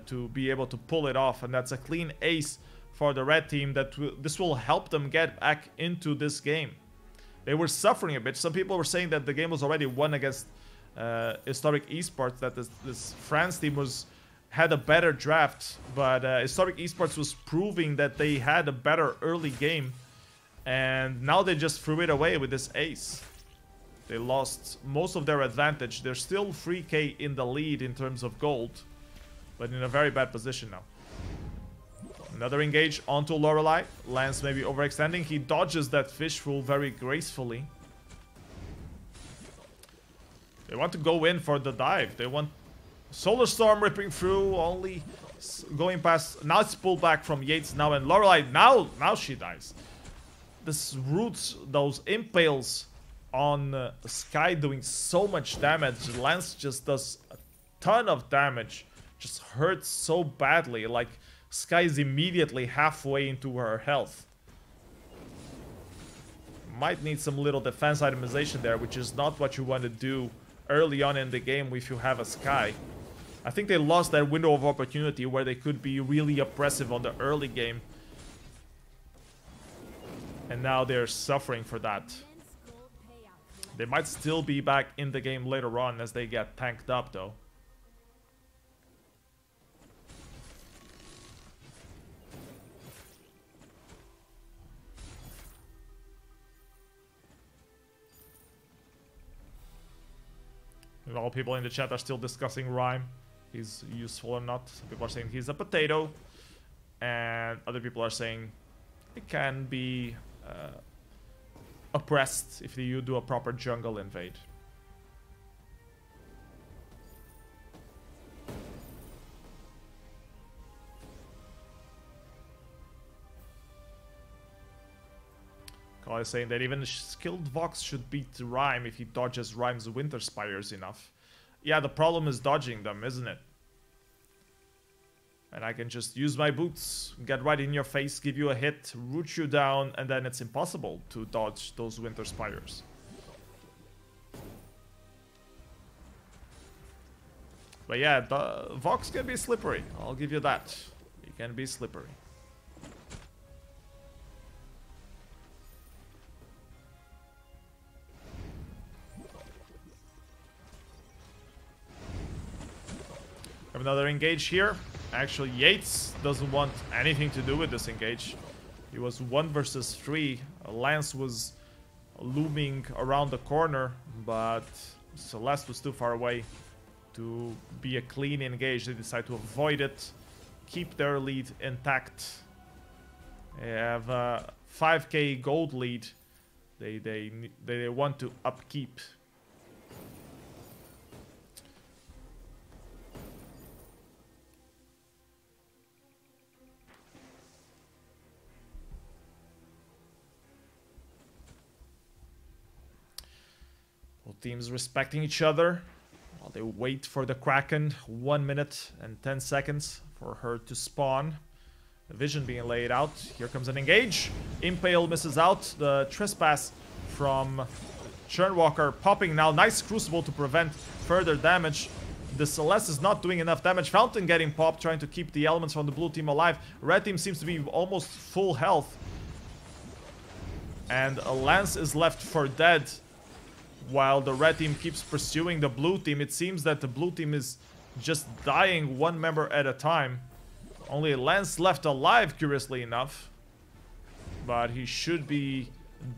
S1: to be able to pull it off. And that's a clean ace for the red team. This will help them get back into this game. They were suffering a bit. Some people were saying that the game was already won against Hystoric eSports, that this France team had a better draft, but Hystoric eSports was proving that they had a better early game, and now they just threw it away with this ace. They lost most of their advantage. They're still 3k in the lead in terms of gold, but in a very bad position now. Another engage onto Lorelei. Lance maybe overextending. He dodges that fish rule very gracefully. They want to go in for the dive. They want Solar Storm ripping through, only going past. Now it's pulled back from Yates now, and Lorelei now she dies. This roots, those impales on Sky doing so much damage. Lance just does a ton of damage. Just hurts so badly. Like Sky is immediately halfway into her health. Might need some little defense itemization there, which is not what you want to do early on in the game if you have a Sky. I think they lost that window of opportunity where they could be really oppressive on the early game. And now they're suffering for that. They might still be back in the game later on as they get tanked up though. And all people in the chat are still discussing Rhyme. He's useful or not. Some people are saying he's a potato. And other people are saying it can be oppressed if you do a proper jungle invade. Carl is saying that even a skilled Vox should beat Rhyme if he dodges Rhyme's Winter Spires enough. Yeah, the problem is dodging them, isn't it? And I can just use my boots, get right in your face, give you a hit, root you down, and then it's impossible to dodge those Winter Spires. But yeah, the Vox can be slippery, I'll give you that. He can be slippery. Have another engage here. Actually, Yates doesn't want anything to do with this engage. He was 1 versus 3. Lance was looming around the corner, but Celeste was too far away to be a clean engage. They decide to avoid it, keep their lead intact. They have a 5k gold lead They want to upkeep. Both teams respecting each other while they wait for the Kraken. 1 minute and 10 seconds for her to spawn. The vision being laid out. Here comes an engage. Impale misses out. The trespass from Churnwalker popping now. Nice Crucible to prevent further damage. The Celeste is not doing enough damage. Fountain getting popped, trying to keep the elements from the blue team alive. Red team seems to be almost full health. And a Lance is left for dead, while the red team keeps pursuing the blue team. It seems that the blue team is just dying one member at a time. Only Lance left alive, curiously enough. But he should be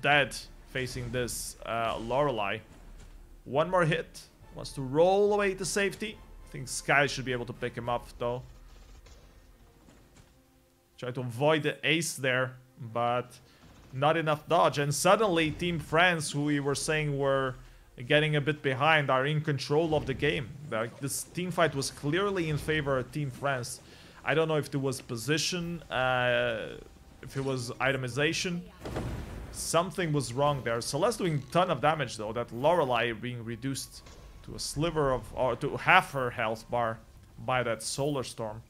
S1: dead facing this Lorelei. One more hit. Wants to roll away to safety. I think Sky should be able to pick him up, though. Try to avoid the ace there, but not enough dodge. And suddenly Team France, who we were saying were getting a bit behind, are in control of the game. Like, this team fight was clearly in favor of Team France. I don't know if it was position, if it was itemization. Something was wrong there. Celeste doing a ton of damage though. That Lorelei being reduced to a sliver of, or to half her health bar by that Solar Storm.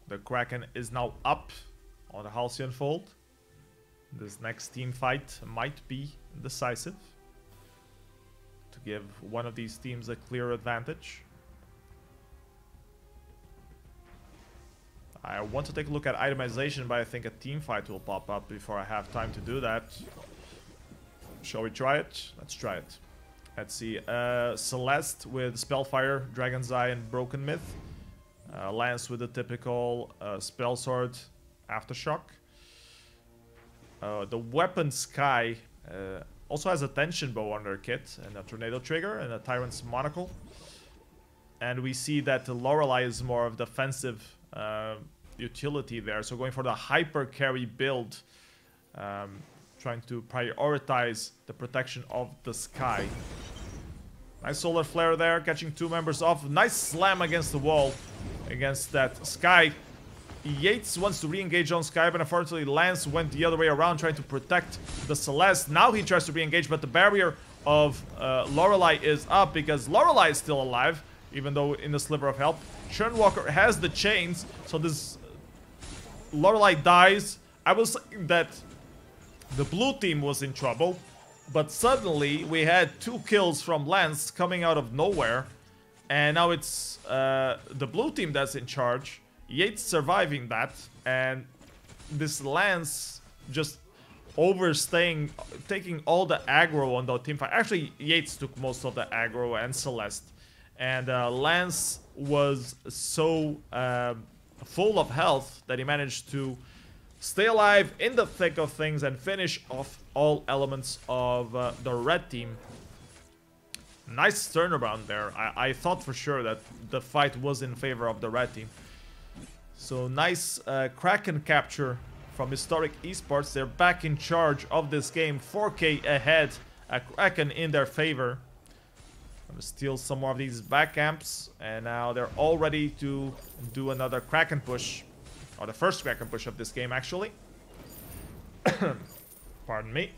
S1: The Kraken is now up on the Halcyon Fold. This next team fight might be decisive to give one of these teams a clear advantage. I want to take a look at itemization, but I think a team fight will pop up before I have time to do that. Shall we try it? Let's try it. Let's see. Celeste with Spellfire, Dragon's Eye, and Broken Myth. Lance with the typical Spell Sword, Aftershock. The weapon Sky also has a Tension Bow on their kit, and a Tornado Trigger, and a Tyrant's Monocle. And we see that the Lorelei is more of defensive utility there, so going for the Hyper Carry build, trying to prioritize the protection of the Sky. Nice Solar Flare there, catching two members off. Nice slam against the wall against that Sky. Yates wants to re-engage on Sky, but unfortunately Lance went the other way around, trying to protect the Celeste. Now he tries to re-engage, but the barrier of Lorelei is up because Lorelei is still alive, even though in the sliver of health. Churnwalker has the chains, so this Lorelei dies. I was saying that the blue team was in trouble, but suddenly we had 2 kills from Lance coming out of nowhere, and now it's the blue team that's in charge. Yates surviving that, and this Lance just overstaying, taking all the aggro on the team fight. Actually, Yates took most of the aggro, and Celeste. And Lance was so full of health that he managed to stay alive in the thick of things and finish off all elements of the red team. Nice turnaround there. I thought for sure that the fight was in favor of the red team. So nice Kraken capture from Hystoric eSports. They're back in charge of this game. 4K ahead. A Kraken in their favor. Gonna steal some more of these back camps. And now they're all ready to do another Kraken push. Or the first Kraken push of this game, actually. Pardon me.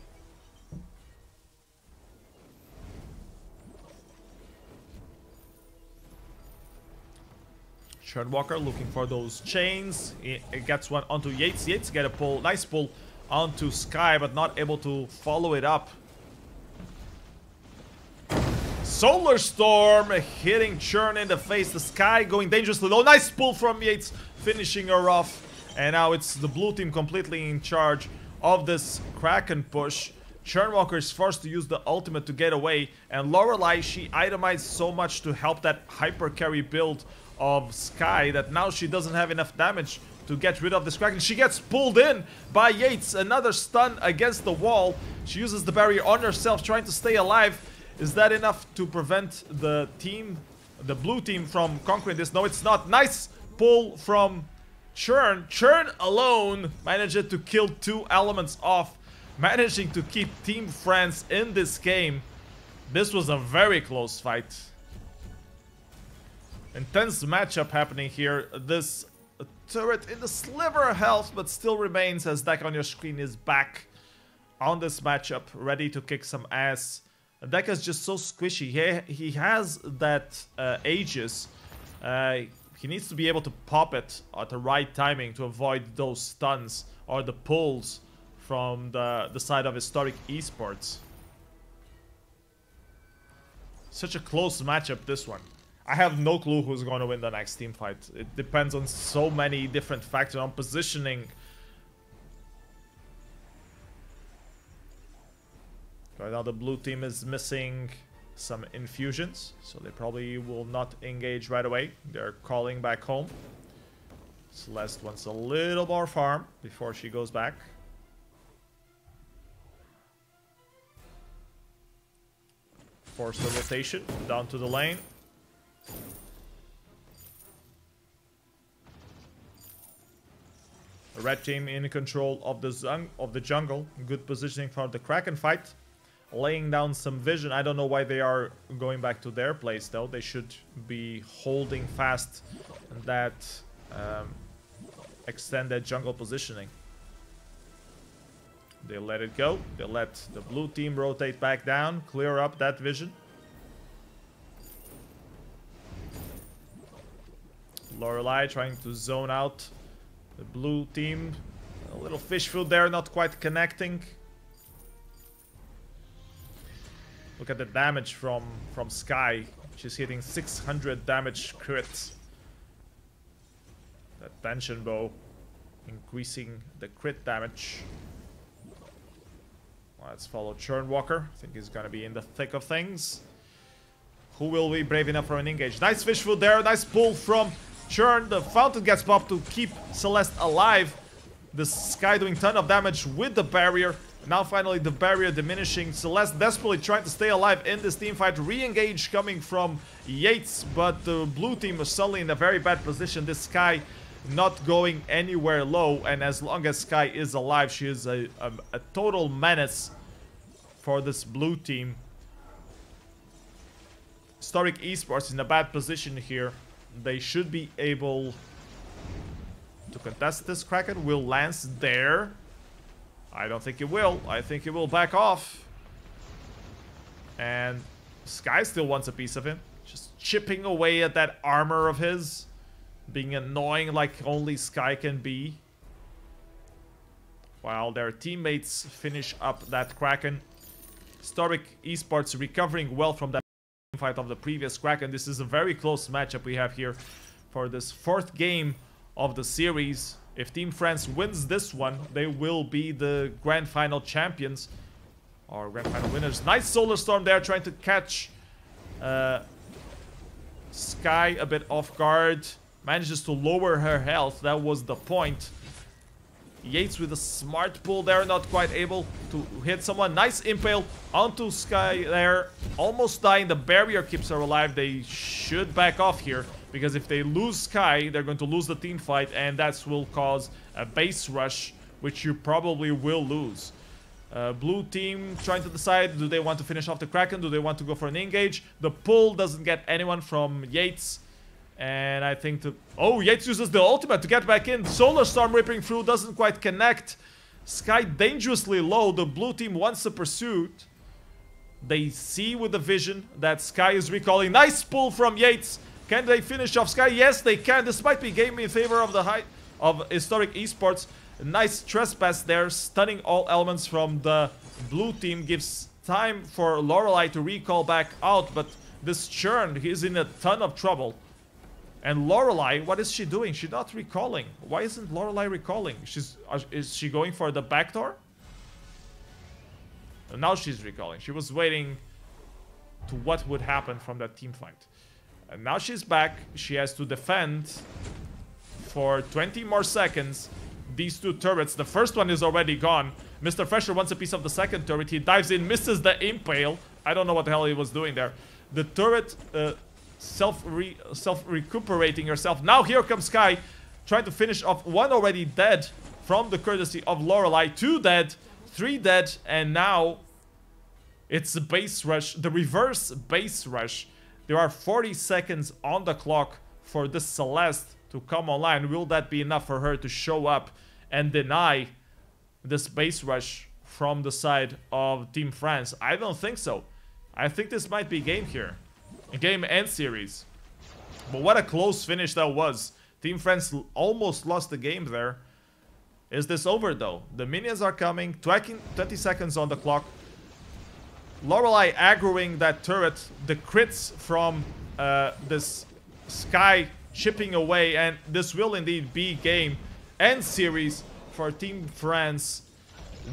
S1: Churnwalker looking for those chains. It gets one onto Yates. Yates get a pull, nice pull onto Sky, but not able to follow it up. Solar Storm hitting Churn in the face. The Sky going dangerously low. Nice pull from Yates, finishing her off. And now it's the blue team completely in charge of this Kraken push. Churnwalker is forced to use the ultimate to get away. And Lorelei, she itemized so much to help that hyper carry build of Sky that now she doesn't have enough damage to get rid of this Kraken. She gets pulled in by Yates. Another stun against the wall. She uses the barrier on herself, trying to stay alive. Is that enough to prevent the blue team from conquering this? No, it's not. Nice pull from Churn. Churn alone managed to kill 2 elements off, managing to keep Team France in this game. This was a very close fight. Intense matchup happening here. This turret in the sliver of health, but still remains, as Deck on your screen is back on this matchup, ready to kick some ass. Deck is just so squishy. He has that Aegis. He needs to be able to pop it at the right timing to avoid those stuns or the pulls from the side of Hystoric eSports. Such a close matchup, this one. I have no clue who's going to win the next team fight. It depends on so many different factors, on positioning. Right now the blue team is missing some infusions, so they probably will not engage right away. They're calling back home. Celeste wants a little more farm before she goes back. Force the rotation down to the lane. The red team in control of the jungle. Good positioning for the Kraken fight. Laying down some vision. I don't know why they are going back to their place though. They should be holding fast that extended jungle positioning. They let it go. They let the blue team rotate back down, clear up that vision. Lorelei trying to zone out the blue team. A little fish food there, not quite connecting. Look at the damage from Skye. She's hitting 600 damage crits. That tension bow increasing the crit damage. Let's follow Churnwalker. I think he's gonna be in the thick of things. Who will be brave enough for an engage? Nice fish food there. Nice pull from Churn. The fountain gets popped to keep Celeste alive. The Skye doing ton of damage with the barrier. Now finally the barrier diminishing. Celeste desperately trying to stay alive in this team fight. Re-engage coming from Yates, but the blue team is suddenly in a very bad position. This Skye not going anywhere low, and as long as Skye is alive, she is a total menace for this blue team. Hystoric eSports in a bad position here. They should be able to contest this Kraken. Will Lance there? I don't think it will. I think it will back off. And Skye still wants a piece of him. Just chipping away at that armor of his. Being annoying like only Skye can be. While their teammates finish up that Kraken. Hystoric eSports recovering well from that fight of the previous Kraken. This is a very close matchup we have here for this 4th game of the series. If Team France wins this one, they will be the Grand Final champions. Or Grand Final winners. Nice Solar Storm there, trying to catch Skye a bit off guard. Manages to lower her health, that was the point. Yates with a smart pull there, not quite able to hit someone. Nice impale onto Skye there. Almost dying, the barrier keeps her alive. They should back off here, because if they lose Skye, they're going to lose the team fight, and that will cause a base rush, which you probably will lose. Blue team trying to decide, do they want to finish off the Kraken? Do they want to go for an engage? The pull doesn't get anyone from Yates. And I think oh, Yates uses the ultimate to get back in. Solar Storm ripping through, doesn't quite connect. Skye dangerously low. The blue team wants the pursuit. They see with the vision that Skye is recalling. Nice pull from Yates. Can they finish off Skye? Yes, they can. This might be game in favor of the height of Hystoric eSports. Nice trespass there, stunning all elements from the blue team. Gives time for Lorelei to recall back out, but this Churn, he's in a ton of trouble. And Lorelei, what is she doing? She's not recalling. Why isn't Lorelei recalling? Is she going for the backdoor? And now she's recalling. She was waiting to what would happen from that team fight. And now she's back. She has to defend for 20 more seconds these 2 turrets. The first one is already gone. Mr. Fresher wants a piece of the second turret. He dives in, misses the impale. I don't know what the hell he was doing there. The turret self-recuperating herself. Now here comes Sky, trying to finish off one already dead from the courtesy of Lorelei. 2 dead, 3 dead, and now it's the base rush, the reverse base rush. There are 40 seconds on the clock for this Celeste to come online. Will that be enough for her to show up and deny this base rush from the side of Team France? I don't think so. I think this might be game here. A game and series. But what a close finish that was. Team France almost lost the game there. Is this over though? The minions are coming. 20 seconds on the clock. Lorelei aggroing that turret. The crits from this Sky chipping away. And this will indeed be game and series for Team France.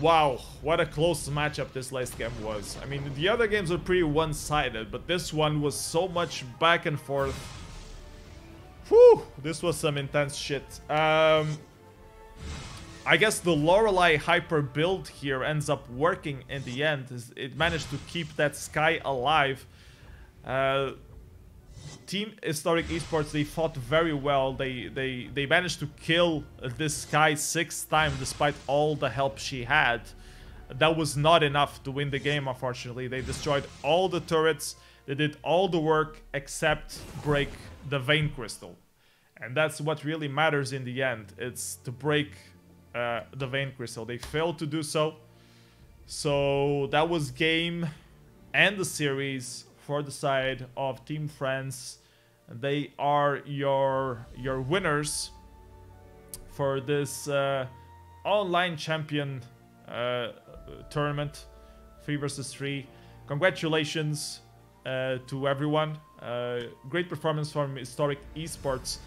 S1: Wow, what a close matchup this last game was. I mean, the other games were pretty one-sided, but this one was so much back and forth. Whew, this was some intense shit. I guess the Lorelei hyper build here ends up working in the end. It managed to keep that Sky alive. Team Hystoric eSports, they fought very well. They managed to kill this Sky 6 times despite all the help she had. That was not enough to win the game, unfortunately. They destroyed all the turrets. They did all the work except break the Vein Crystal. And that's what really matters in the end. It's to break the Vein Crystal. They failed to do so. So that was game and the series for the side of Team France. They are your winners for this online champion tournament, 3 versus 3. Congratulations to everyone. Great performance from Hystoric eSports.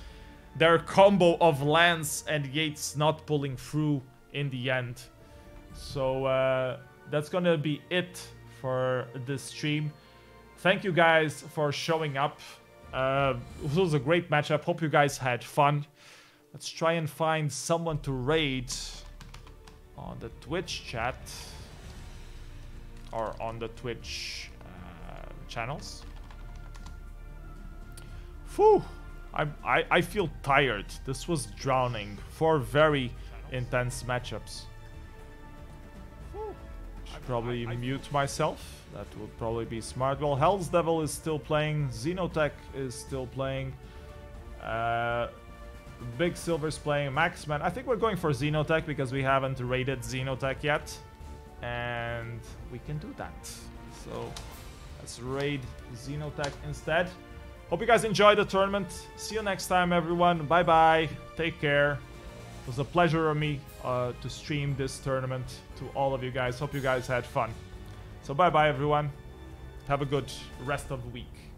S1: Their combo of Lance and Yates not pulling through in the end. So that's gonna be it for this stream. Thank you guys for showing up. This was a great matchup. Hope you guys had fun. Let's try and find someone to raid on the Twitch chat or on the Twitch channels. Whew. I feel tired. This was drowning. 4 very intense matchups. Should probably mute myself. That would probably be smart. Well, Hell's Devil is still playing. Xenotech is still playing. Big Silver's playing. Maxman. I think we're going for Xenotech because we haven't raided Xenotech yet. And we can do that. So let's raid Xenotech instead. Hope you guys enjoyed the tournament. See you next time, everyone. Bye-bye. Take care. It was a pleasure of me to stream this tournament to all of you guys. Hope you guys had fun. So bye-bye, everyone. Have a good rest of the week.